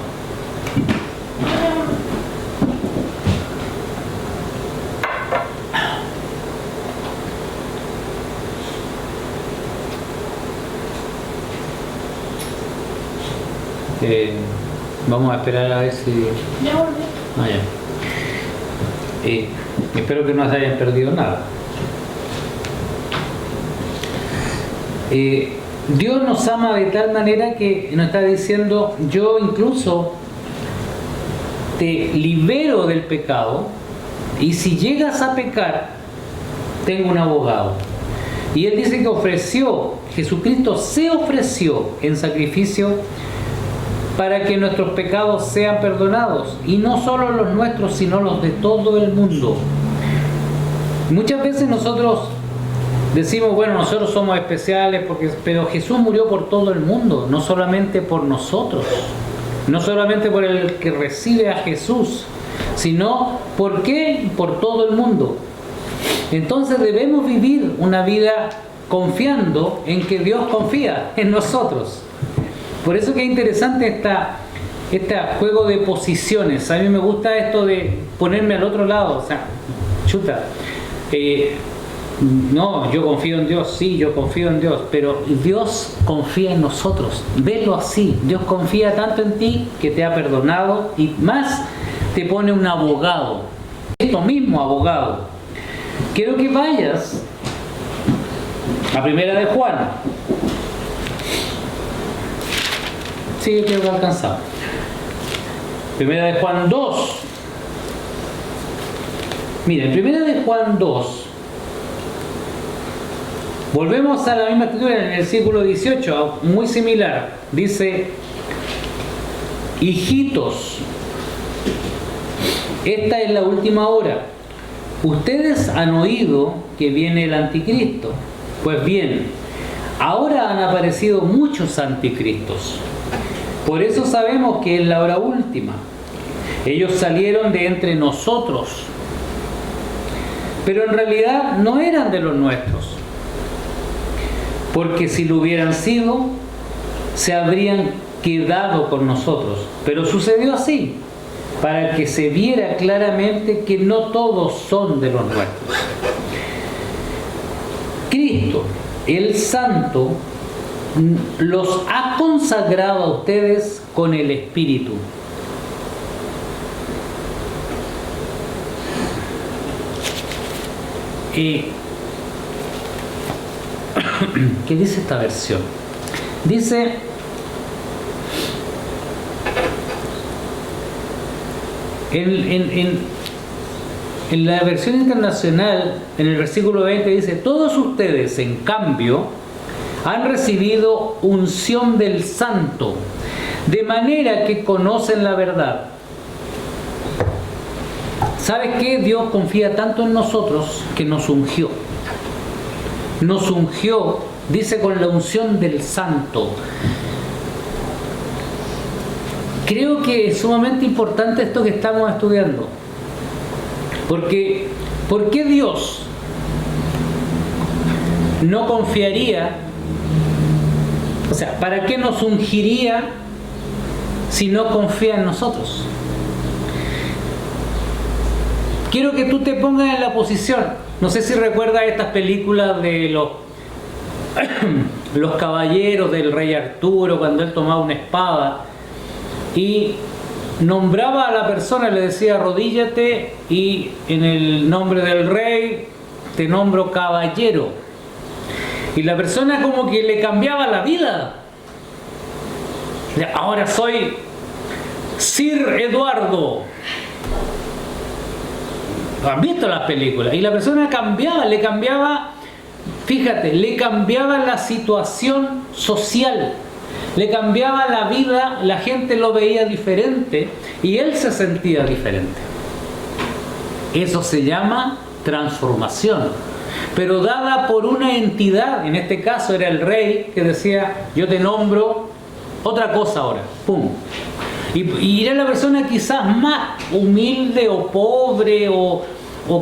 Vamos a esperar a ver si... Ya volví. Ah, ya. Espero que no se hayan perdido nada. Dios nos ama de tal manera que nos está diciendo, yo incluso te libero del pecado, y si llegas a pecar, tengo un abogado. Y Él dice que Jesucristo se ofreció en sacrificio para que nuestros pecados sean perdonados, y no solo los nuestros, sino los de todo el mundo. Muchas veces nosotros decimos, bueno, nosotros somos especiales, pero Jesús murió por todo el mundo, no solamente por nosotros, no solamente por el que recibe a Jesús, sino ¿por qué? Por todo el mundo. Entonces debemos vivir una vida confiando en que Dios confía en nosotros. Por eso que es interesante este juego de posiciones. A mí me gusta esto de ponerme al otro lado. O sea, chuta, no, yo confío en Dios, sí, yo confío en Dios, pero Dios confía en nosotros. Velo así, Dios confía tanto en ti que te ha perdonado, y más te pone un abogado, esto mismo abogado. Quiero que vayas a Primera de Juan. Sí, yo creo que alcanzado. Primera de Juan 2. Miren, Primera de Juan 2. Volvemos a la misma escritura en el versículo 18, muy similar. Dice, hijitos, esta es la última hora. Ustedes han oído que viene el anticristo. Pues bien, ahora han aparecido muchos anticristos. Por eso sabemos que es la hora última. Ellos salieron de entre nosotros, pero en realidad no eran de los nuestros. Porque si lo hubieran sido, se habrían quedado con nosotros. Pero sucedió así, para que se viera claramente que no todos son de los nuestros. Cristo, el Santo, los ha consagrado a ustedes con el Espíritu. ¿Qué dice esta versión? Dice: en la versión internacional, en el versículo 20 dice: todos ustedes, en cambio, han recibido unción del Santo, de manera que conocen la verdad. ¿Sabes qué? Dios confía tanto en nosotros que nos ungió. Nos ungió, dice, con la unción del Santo. Creo que es sumamente importante esto que estamos estudiando. Porque, ¿por qué Dios no confiaría? O sea, ¿para qué nos ungiría si no confía en nosotros? Quiero que tú te pongas en la posición. No sé si recuerdas estas películas de los caballeros del rey Arturo, cuando él tomaba una espada y nombraba a la persona, le decía: arrodíllate y en el nombre del rey te nombro caballero. Y la persona como que le cambiaba la vida. Ahora soy Sir Eduardo. ¿Han visto las películas? Y la persona cambiaba, le cambiaba, fíjate, le cambiaba la situación social, le cambiaba la vida, la gente lo veía diferente y él se sentía diferente. Eso se llama transformación, pero dada por una entidad. En este caso era el rey, que decía: yo te nombro otra cosa ahora, ¡pum! Y era la persona quizás más humilde o pobre o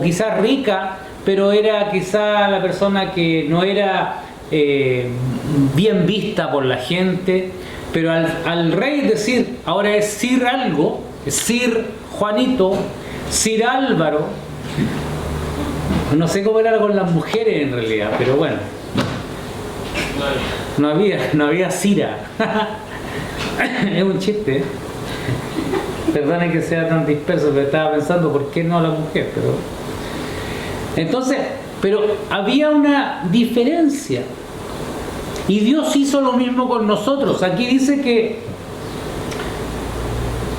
quizás rica, pero era quizás la persona que no era bien vista por la gente. Pero al rey decir, ahora es Sir algo, es Sir Juanito, Sir Álvaro, no sé cómo era con las mujeres en realidad, pero bueno, no había Sira. Es un chiste. Perdone que sea tan disperso, pero estaba pensando por qué no la mujer. Entonces, pero había una diferencia. Y Dios hizo lo mismo con nosotros. Aquí dice que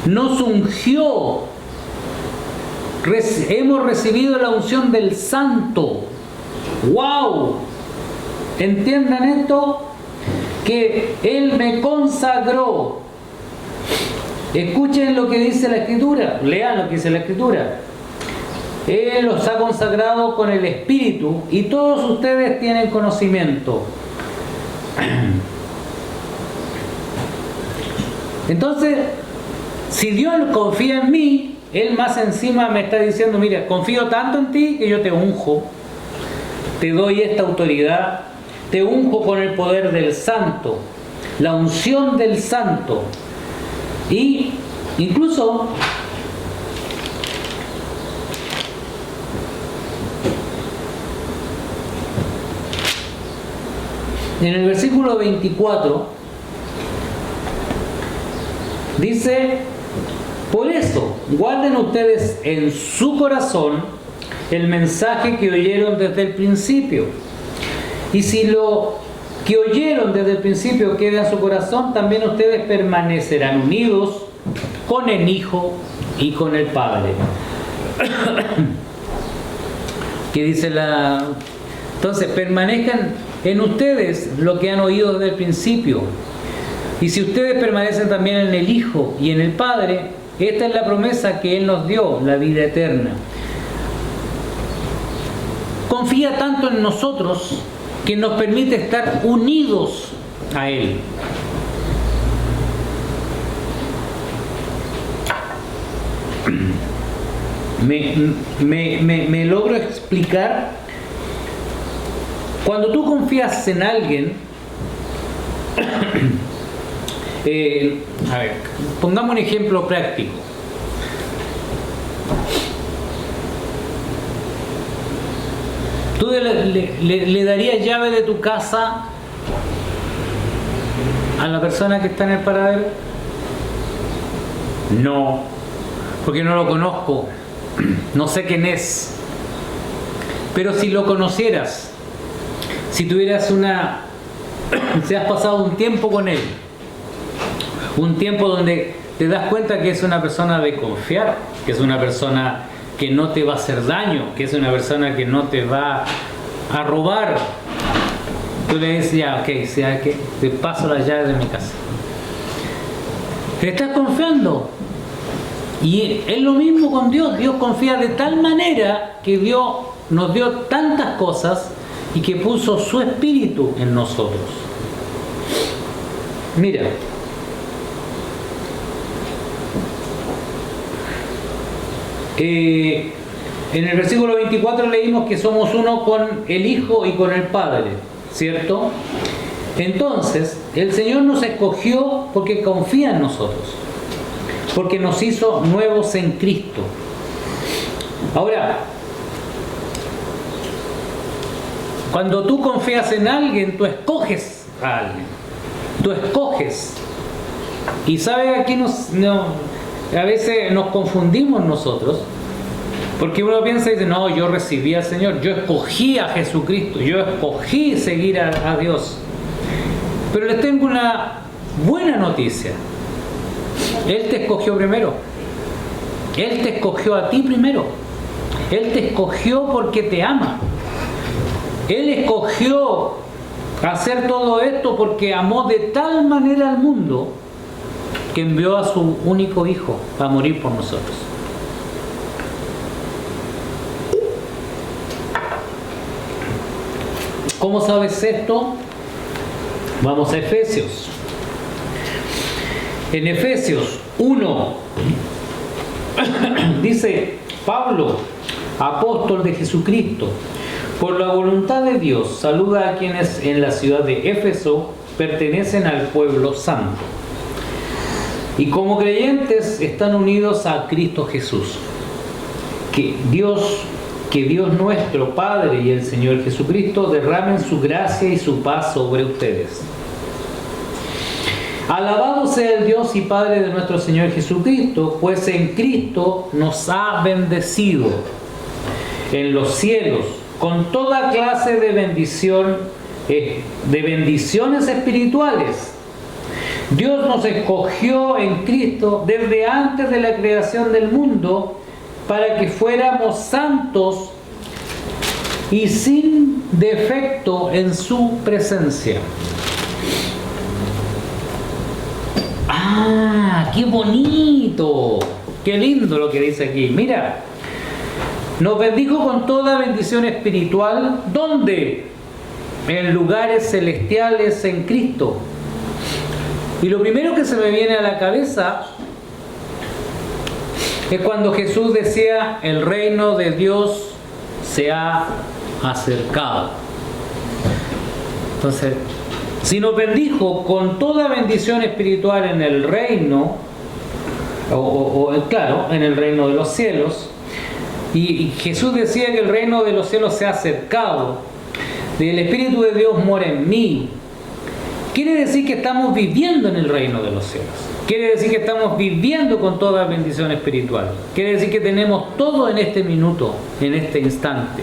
nos ungió. Hemos recibido la unción del Santo. ¡Wow! ¿Entiendan esto? Que Él me consagró. Escuchen lo que dice la Escritura, lean lo que dice la Escritura. Él los ha consagrado con el Espíritu y todos ustedes tienen conocimiento. Entonces, si Dios confía en mí, Él más encima me está diciendo: mira, confío tanto en ti que yo te unjo, te doy esta autoridad, te unjo con el poder del Santo, la unción del Santo. Y incluso en el versículo 24 dice: por eso guarden ustedes en su corazón el mensaje que oyeron desde el principio. Y si lo que oyeron desde el principio queda en su corazón, también ustedes permanecerán unidos con el Hijo y con el Padre. ¿Qué dice la...? Entonces, permanezcan en ustedes lo que han oído desde el principio. Y si ustedes permanecen también en el Hijo y en el Padre, esta es la promesa que Él nos dio, la vida eterna. Confía tanto en nosotros que nos permite estar unidos a Él. Me logro explicar. Cuando tú confías en alguien, a ver, pongamos un ejemplo práctico. ¿Tú le darías llave de tu casa a la persona que está en el paradero? No, porque no lo conozco, no sé quién es. Pero si lo conocieras, si tuvieras si has pasado un tiempo con él, un tiempo donde te das cuenta que es una persona de confiar, que es una persona que no te va a hacer daño, que es una persona que no te va a robar, tú le dices, ya, ok, sea que te paso las llaves de mi casa. Estás confiando. Y es lo mismo con Dios. Dios confía de tal manera que Dios nos dio tantas cosas y que puso su espíritu en nosotros. Mira, en el versículo 24 leímos que somos uno con el Hijo y con el Padre, ¿cierto? Entonces, el Señor nos escogió porque confía en nosotros, porque nos hizo nuevos en Cristo. Ahora, cuando tú confías en alguien, tú escoges a alguien. Tú escoges. Y ¿sabe? Aquí a veces nos confundimos nosotros, porque uno piensa y dice, no, yo recibí al Señor, yo escogí a Jesucristo, yo escogí seguir a Dios. Pero les tengo una buena noticia. Él te escogió primero. Él te escogió a ti primero. Él te escogió porque te ama. Él escogió hacer todo esto porque amó de tal manera al mundo que envió a su único Hijo a morir por nosotros. ¿Cómo sabes esto? Vamos a Efesios. En Efesios 1 dice Pablo, apóstol de Jesucristo, por la voluntad de Dios, saluda a quienes en la ciudad de Éfeso pertenecen al pueblo santo y como creyentes están unidos a Cristo Jesús. Que Dios nuestro Padre y el Señor Jesucristo derramen su gracia y su paz sobre ustedes. Alabado sea el Dios y Padre de nuestro Señor Jesucristo, pues en Cristo nos ha bendecido en los cielos con toda clase de bendiciones espirituales. Dios nos escogió en Cristo desde antes de la creación del mundo para que fuéramos santos y sin defecto en su presencia. ¡Ah! ¡Qué bonito! ¡Qué lindo lo que dice aquí! Mira, nos bendijo con toda bendición espiritual. ¿Dónde? En lugares celestiales en Cristo. Y lo primero que se me viene a la cabeza es cuando Jesús decía, el reino de Dios se ha acercado. Entonces, si nos bendijo con toda bendición espiritual en el reino, claro, en el reino de los cielos, y Jesús decía que el reino de los cielos se ha acercado, el Espíritu de Dios mora en mí, quiere decir que estamos viviendo en el reino de los cielos. Quiere decir que estamos viviendo con toda bendición espiritual. Quiere decir que tenemos todo en este minuto, en este instante.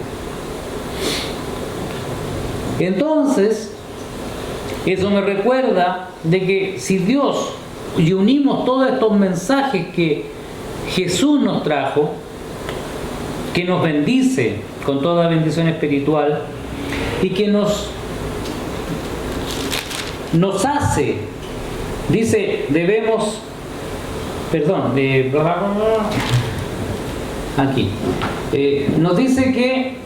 Entonces, eso me recuerda de que si Dios y unimos todos estos mensajes que Jesús nos trajo, que nos bendice con toda bendición espiritual y que nos hace, dice, nos dice que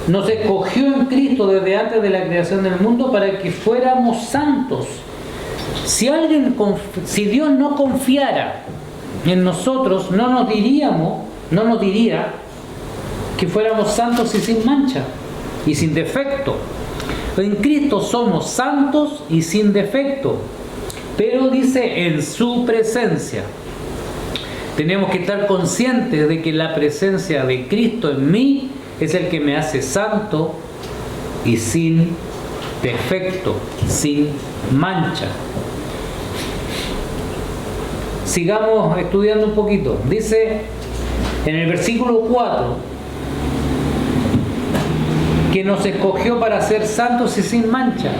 nos escogió en Cristo desde antes de la creación del mundo para que fuéramos santos. Si Dios no confiara en nosotros, no nos diría que fuéramos santos y sin mancha y sin defecto. En Cristo somos santos y sin defecto, pero dice en su presencia. Tenemos que estar conscientes de que la presencia de Cristo en mí es el que me hace santo y sin defecto, sin mancha. Sigamos estudiando un poquito. Dice en el versículo 4, que nos escogió para ser santos y sin mancha.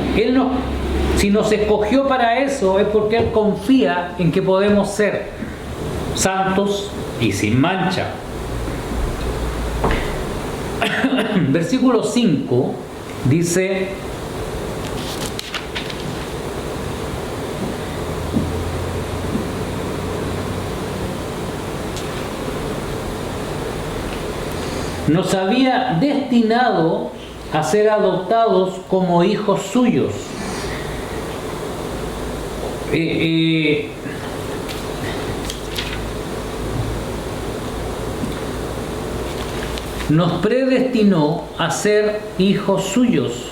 Si nos escogió para eso es porque Él confía en que podemos ser santos y sin mancha. Versículo 5 dice: nos había destinado a ser adoptados como hijos suyos. Nos predestinó a ser hijos suyos.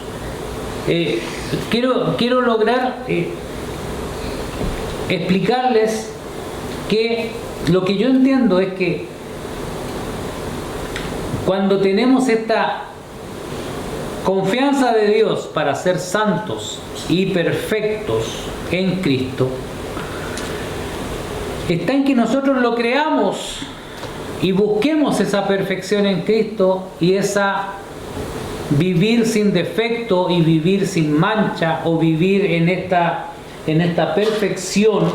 Quiero lograr explicarles que lo que yo entiendo es que cuando tenemos esta confianza de Dios para ser santos y perfectos en Cristo, está en que nosotros lo creamos y busquemos esa perfección en Cristo y esa vivir sin defecto y vivir sin mancha, o vivir en esta perfección,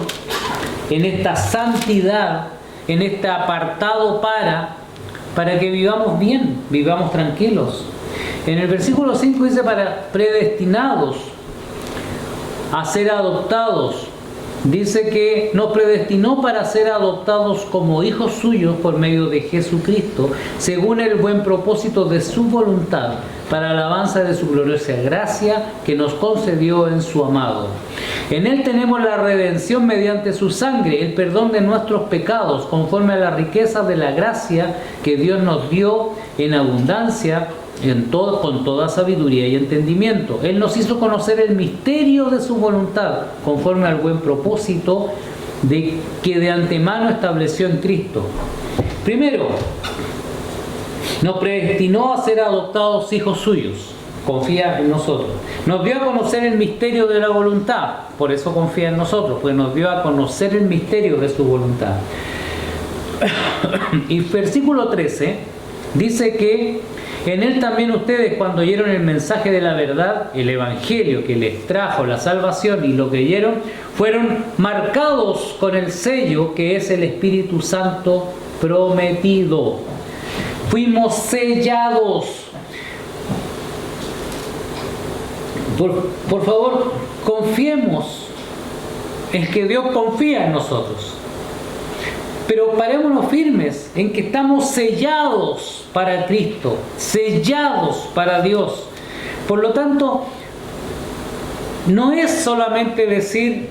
en esta santidad, en este apartado para que vivamos bien, vivamos tranquilos. En el versículo 5 dice: para predestinados a ser adoptados. Dice que nos predestinó para ser adoptados como hijos suyos por medio de Jesucristo, según el buen propósito de su voluntad, para alabanza de su gloriosa gracia que nos concedió en su amado. En Él tenemos la redención mediante su sangre, el perdón de nuestros pecados, conforme a la riqueza de la gracia que Dios nos dio en abundancia, con toda sabiduría y entendimiento. Él nos hizo conocer el misterio de su voluntad, conforme al buen propósito que de antemano estableció en Cristo. Primero, nos predestinó a ser adoptados hijos suyos. Confía en nosotros. Nos dio a conocer el misterio de la voluntad. Por eso confía en nosotros, pues nos dio a conocer el misterio de su voluntad. Y versículo 13 dice que en Él también ustedes, cuando oyeron el mensaje de la verdad, el evangelio que les trajo la salvación y lo creyeron, fueron marcados con el sello que es el Espíritu Santo prometido. Fuimos sellados. Por favor, confiemos en que Dios confía en nosotros. Pero parémonos firmes en que estamos sellados para Cristo, sellados para Dios. Por lo tanto, no es solamente decir: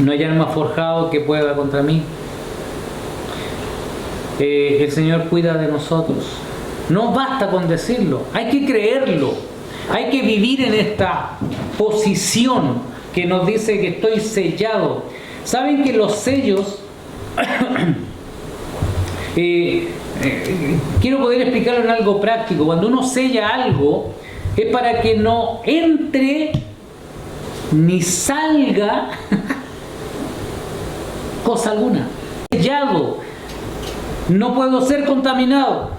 no hay arma forjado que pueda contra mí. El Señor cuida de nosotros. No basta con decirlo, hay que creerlo. Hay que vivir en esta posición que nos dice que estoy sellado. ¿Saben que los sellos... quiero poder explicarlo en algo práctico. Cuando uno sella algo es para que no entre ni salga cosa alguna. Sellado, no puedo ser contaminado,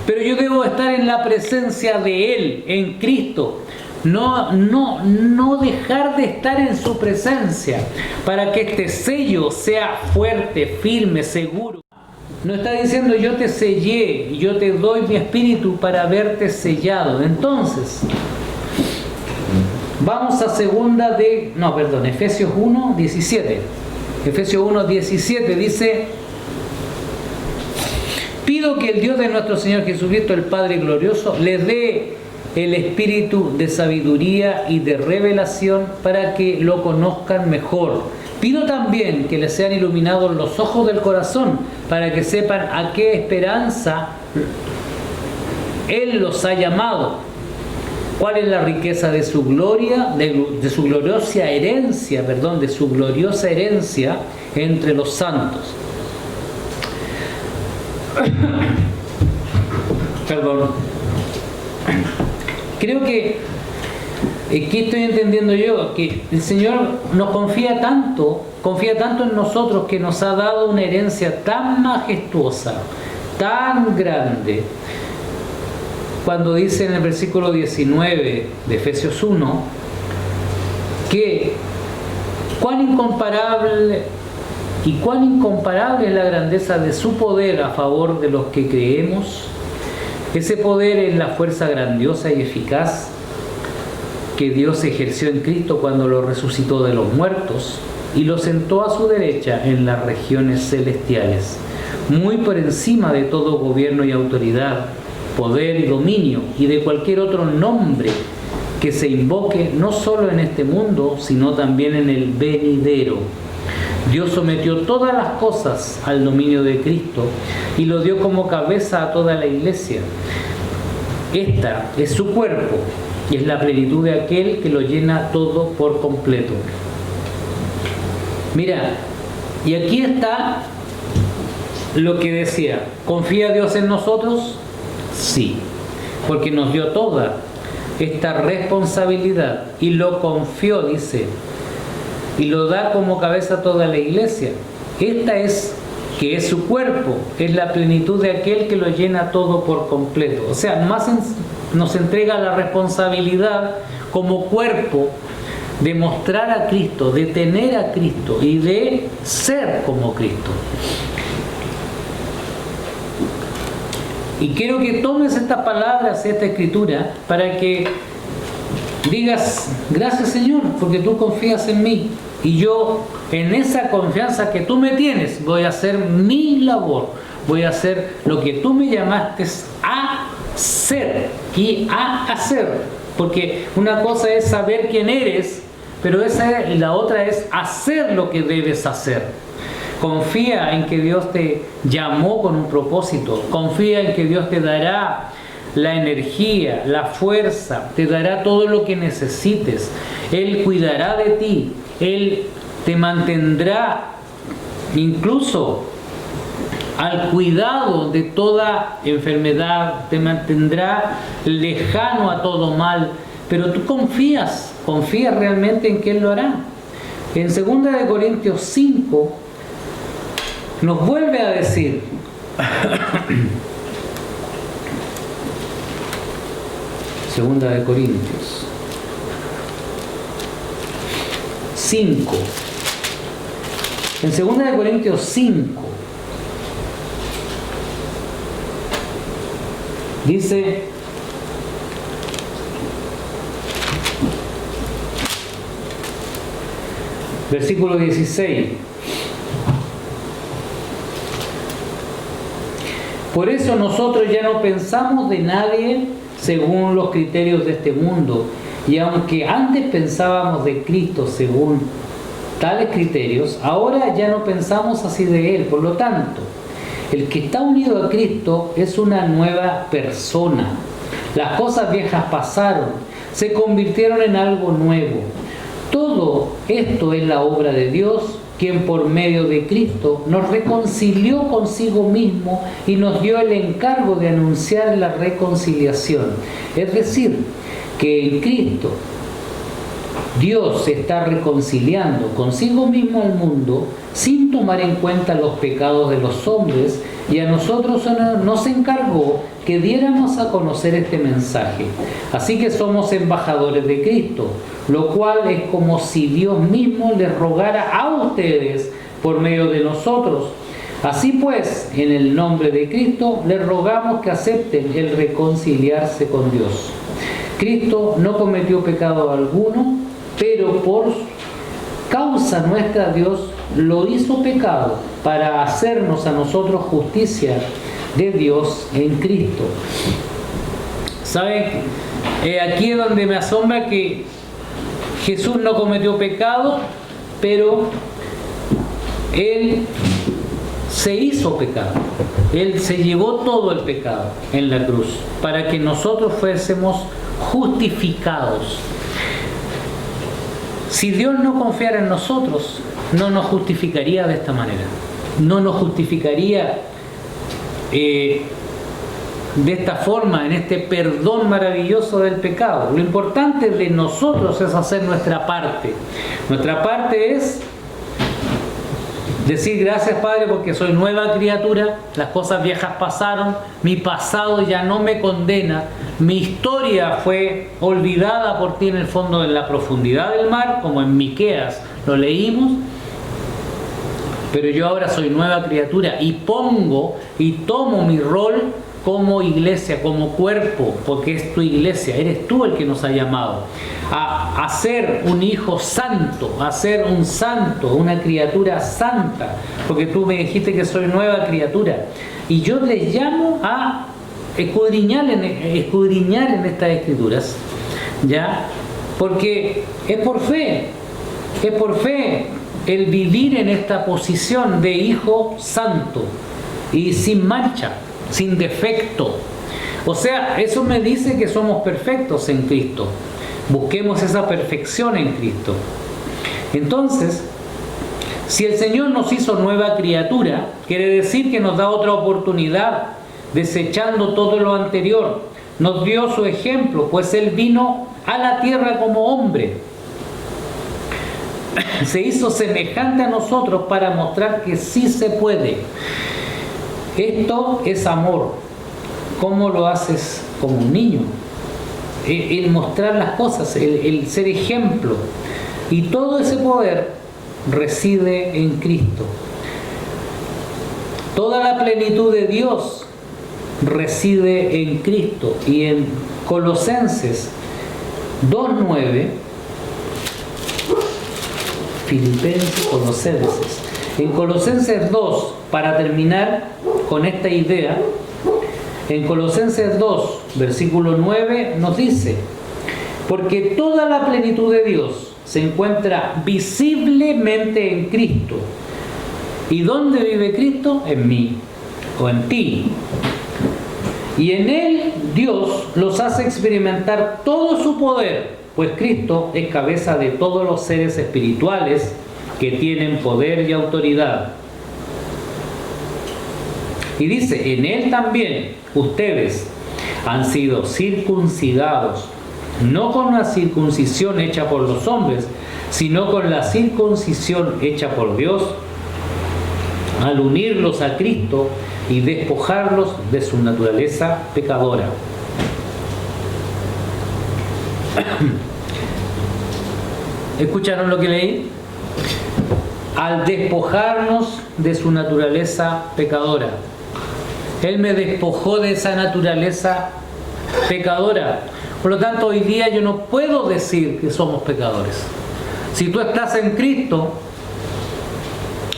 pero yo debo estar en la presencia de Él, en Cristo. No dejar de estar en su presencia para que este sello sea fuerte, firme, seguro. No está diciendo: yo te sellé y yo te doy mi espíritu para verte sellado. Entonces, vamos a Efesios 1:17. Efesios 1:17 dice: pido que el Dios de nuestro Señor Jesucristo, el Padre glorioso, les dé el espíritu de sabiduría y de revelación para que lo conozcan mejor. Pido también que les sean iluminados los ojos del corazón para que sepan a qué esperanza Él los ha llamado, cuál es la riqueza de su gloria, de su gloriosa herencia entre los santos. Perdón. Creo que aquí estoy entendiendo yo que el Señor nos confía tanto en nosotros, que nos ha dado una herencia tan majestuosa, tan grande, cuando dice en el versículo 19 de Efesios 1 que cuán incomparable es la grandeza de su poder a favor de los que creemos. Ese poder es la fuerza grandiosa y eficaz que Dios ejerció en Cristo cuando lo resucitó de los muertos y lo sentó a su derecha en las regiones celestiales, muy por encima de todo gobierno y autoridad, poder y dominio y de cualquier otro nombre que se invoque, no solo en este mundo, sino también en el venidero. Dios sometió todas las cosas al dominio de Cristo y lo dio como cabeza a toda la iglesia. Esta es su cuerpo y es la plenitud de aquel que lo llena todo por completo. Mira, y aquí está lo que decía: ¿confía Dios en nosotros? Sí, porque nos dio toda esta responsabilidad y lo confió, dice, y lo da como cabeza a toda la iglesia. Esta es, que es su cuerpo, es la plenitud de aquel que lo llena todo por completo. O sea, más nos entrega la responsabilidad como cuerpo de mostrar a Cristo, de tener a Cristo y de ser como Cristo. Y quiero que tomes estas palabras, esta escritura, para que digas: gracias Señor, porque tú confías en mí. Y yo, en esa confianza que tú me tienes, voy a hacer mi labor. Voy a hacer lo que tú me llamaste a ser y a hacer. Porque una cosa es saber quién eres, pero la otra es hacer lo que debes hacer. Confía en que Dios te llamó con un propósito. Confía en que Dios te dará la energía, la fuerza, te dará todo lo que necesites. Él cuidará de ti. Él te mantendrá incluso al cuidado de toda enfermedad, te mantendrá lejano a todo mal. Pero tú confías realmente en que Él lo hará. En 2 Corintios 5 nos vuelve a decir Segunda de Corintios 5. En 2 de Corintios 5 dice: versículo 16: por eso nosotros ya no pensamos de nadie según los criterios de este mundo, y aunque antes pensábamos de Cristo según tales criterios, ahora ya no pensamos así de Él. Por lo tanto, el que está unido a Cristo es una nueva persona. Las cosas viejas pasaron, se convirtieron en algo nuevo. Todo esto es la obra de Dios, quien por medio de Cristo nos reconcilió consigo mismo y nos dio el encargo de anunciar la reconciliación. Es decir, que en Cristo Dios se está reconciliando consigo mismo al mundo sin tomar en cuenta los pecados de los hombres, y a nosotros nos encargó que diéramos a conocer este mensaje. Así que somos embajadores de Cristo, lo cual es como si Dios mismo les rogara a ustedes por medio de nosotros. Así pues, en el nombre de Cristo, les rogamos que acepten el reconciliarse con Dios. Cristo no cometió pecado alguno, pero por causa nuestra Dios lo hizo pecado para hacernos a nosotros justicia de Dios en Cristo. ¿Saben? Aquí es donde me asombra que Jesús no cometió pecado, pero Él se hizo pecado. Él se llevó todo el pecado en la cruz para que nosotros fuésemos justificados. Si Dios no confiara en nosotros, no nos justificaría de esta manera. No nos justificaría de esta forma, en este perdón maravilloso del pecado. Lo importante de nosotros es hacer nuestra parte. Nuestra parte es decir: gracias Padre, porque soy nueva criatura, las cosas viejas pasaron, mi pasado ya no me condena, mi historia fue olvidada por ti en el fondo, en la profundidad del mar, como en Miqueas lo leímos, pero yo ahora soy nueva criatura y pongo y tomo mi rol como iglesia, como cuerpo, porque es tu iglesia, eres tú el que nos ha llamado a ser un hijo santo, a ser un santo, una criatura santa, porque tú me dijiste que soy nueva criatura, y yo les llamo a escudriñar en estas escrituras, ¿ya? Porque es por fe el vivir en esta posición de hijo santo y sin mancha, sin defecto. O sea, eso me dice que somos perfectos en Cristo. Busquemos esa perfección en Cristo. Entonces, si el Señor nos hizo nueva criatura, quiere decir que nos da otra oportunidad, desechando todo lo anterior. Nos dio su ejemplo, pues Él vino a la tierra como hombre. Se hizo semejante a nosotros para mostrar que sí se puede. Esto es amor. ¿Cómo lo haces como un niño? El mostrar las cosas, el ser ejemplo. Y todo ese poder reside en Cristo. Toda la plenitud de Dios reside en Cristo. Y en Colosenses 2:9, Filipenses, Colosenses. En Colosenses 2, para terminar con esta idea, en Colosenses 2, versículo 9, nos dice: porque toda la plenitud de Dios se encuentra visiblemente en Cristo. ¿Y dónde vive Cristo? En mí, o en ti. Y en Él Dios los hace experimentar todo su poder, pues Cristo es cabeza de todos los seres espirituales que tienen poder y autoridad. Y dice, en Él también ustedes han sido circuncidados, no con la circuncisión hecha por los hombres, sino con la circuncisión hecha por Dios, al unirlos a Cristo y despojarlos de su naturaleza pecadora. ¿Escucharon lo que leí? Al despojarnos de su naturaleza pecadora. Él me despojó de esa naturaleza pecadora. Por lo tanto, hoy día yo no puedo decir que somos pecadores. Si tú estás en Cristo,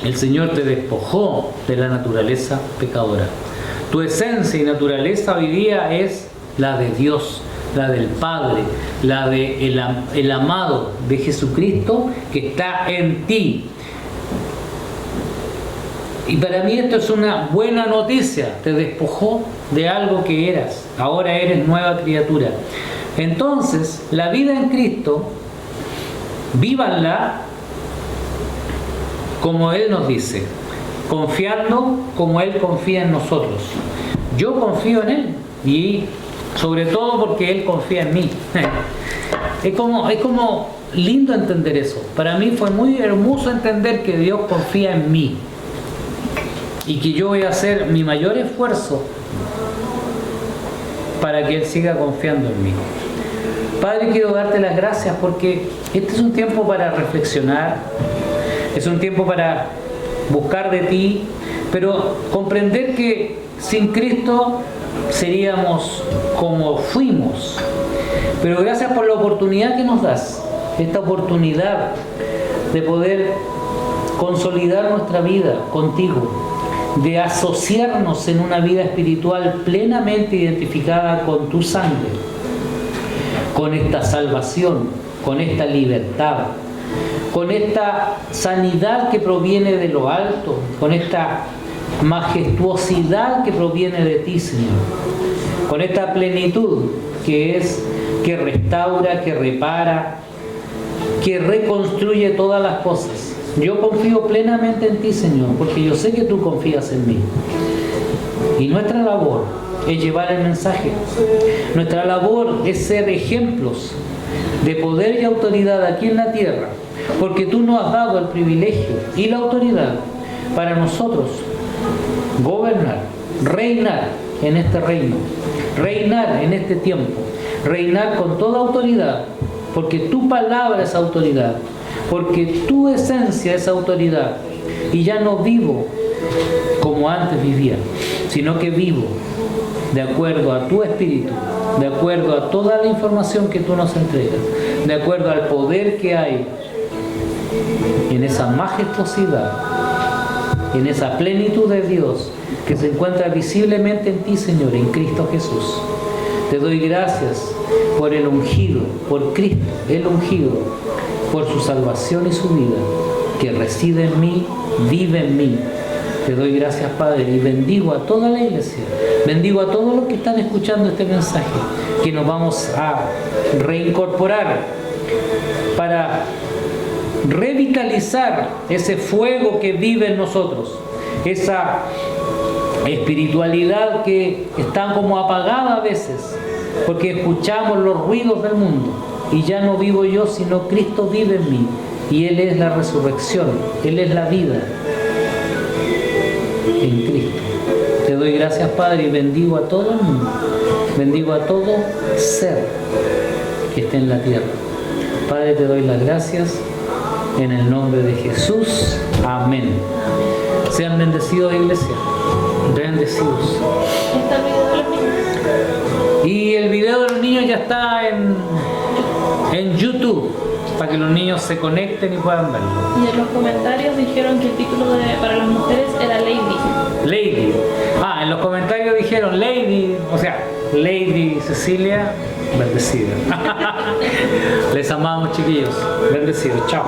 el Señor te despojó de la naturaleza pecadora. Tu esencia y naturaleza hoy día es la de Dios, la del Padre, la de el amado de Jesucristo que está en ti. Y para mí esto es una buena noticia. Te despojó de algo que eras. Ahora eres nueva criatura. Entonces, la vida en Cristo, vívanla como Él nos dice, confiando como Él confía en nosotros. Yo confío en Él y sobre todo porque Él confía en mí. Es como lindo entender eso. Para mí fue muy hermoso entender que Dios confía en mí y que yo voy a hacer mi mayor esfuerzo para que Él siga confiando en mí. Padre, quiero darte las gracias porque este es un tiempo para reflexionar, es un tiempo para buscar de ti, pero comprender que sin Cristo seríamos como fuimos. Pero gracias por la oportunidad que nos das, esta oportunidad de poder consolidar nuestra vida contigo, de asociarnos en una vida espiritual plenamente identificada con tu sangre, con esta salvación, con esta libertad, con esta sanidad que proviene de lo alto, con esta majestuosidad que proviene de ti, Señor, con esta plenitud que restaura, que repara, que reconstruye todas las cosas. Yo confío plenamente en ti, Señor, porque yo sé que tú confías en mí. Y nuestra labor es llevar el mensaje. Nuestra labor es ser ejemplos de poder y autoridad aquí en la tierra, porque tú nos has dado el privilegio y la autoridad para nosotros gobernar, reinar en este reino, reinar en este tiempo, reinar con toda autoridad, porque tu palabra es autoridad, porque tu esencia es autoridad, y ya no vivo como antes vivía, sino que vivo de acuerdo a tu espíritu, de acuerdo a toda la información que tú nos entregas, de acuerdo al poder que hay en esa majestuosidad, en esa plenitud de Dios que se encuentra visiblemente en ti, Señor, en Cristo Jesús. Te doy gracias por el ungido, por Cristo, el ungido, por su salvación y su vida, que reside en mí, vive en mí. Te doy gracias, Padre, y bendigo a toda la iglesia, bendigo a todos los que están escuchando este mensaje, que nos vamos a reincorporar para revitalizar ese fuego que vive en nosotros, esa espiritualidad que está como apagada a veces, porque escuchamos los ruidos del mundo, y ya no vivo yo, sino Cristo vive en mí, y Él es la resurrección, Él es la vida en Cristo. Te doy gracias, Padre, y bendigo a todo el mundo, bendigo a todo ser que esté en la tierra. Padre, te doy las gracias en el nombre de Jesús. Amén. Sean bendecidos, iglesia. Bendecidos. ¿Está el video de los niños? Y el video de los niños ya está en YouTube, para que los niños se conecten y puedan verlo. Y en los comentarios dijeron que el título para las mujeres era Lady. Lady. En los comentarios dijeron Lady, o sea, Lady Cecilia, bendecida. Les amamos, chiquillos. Bendecidos. Chao.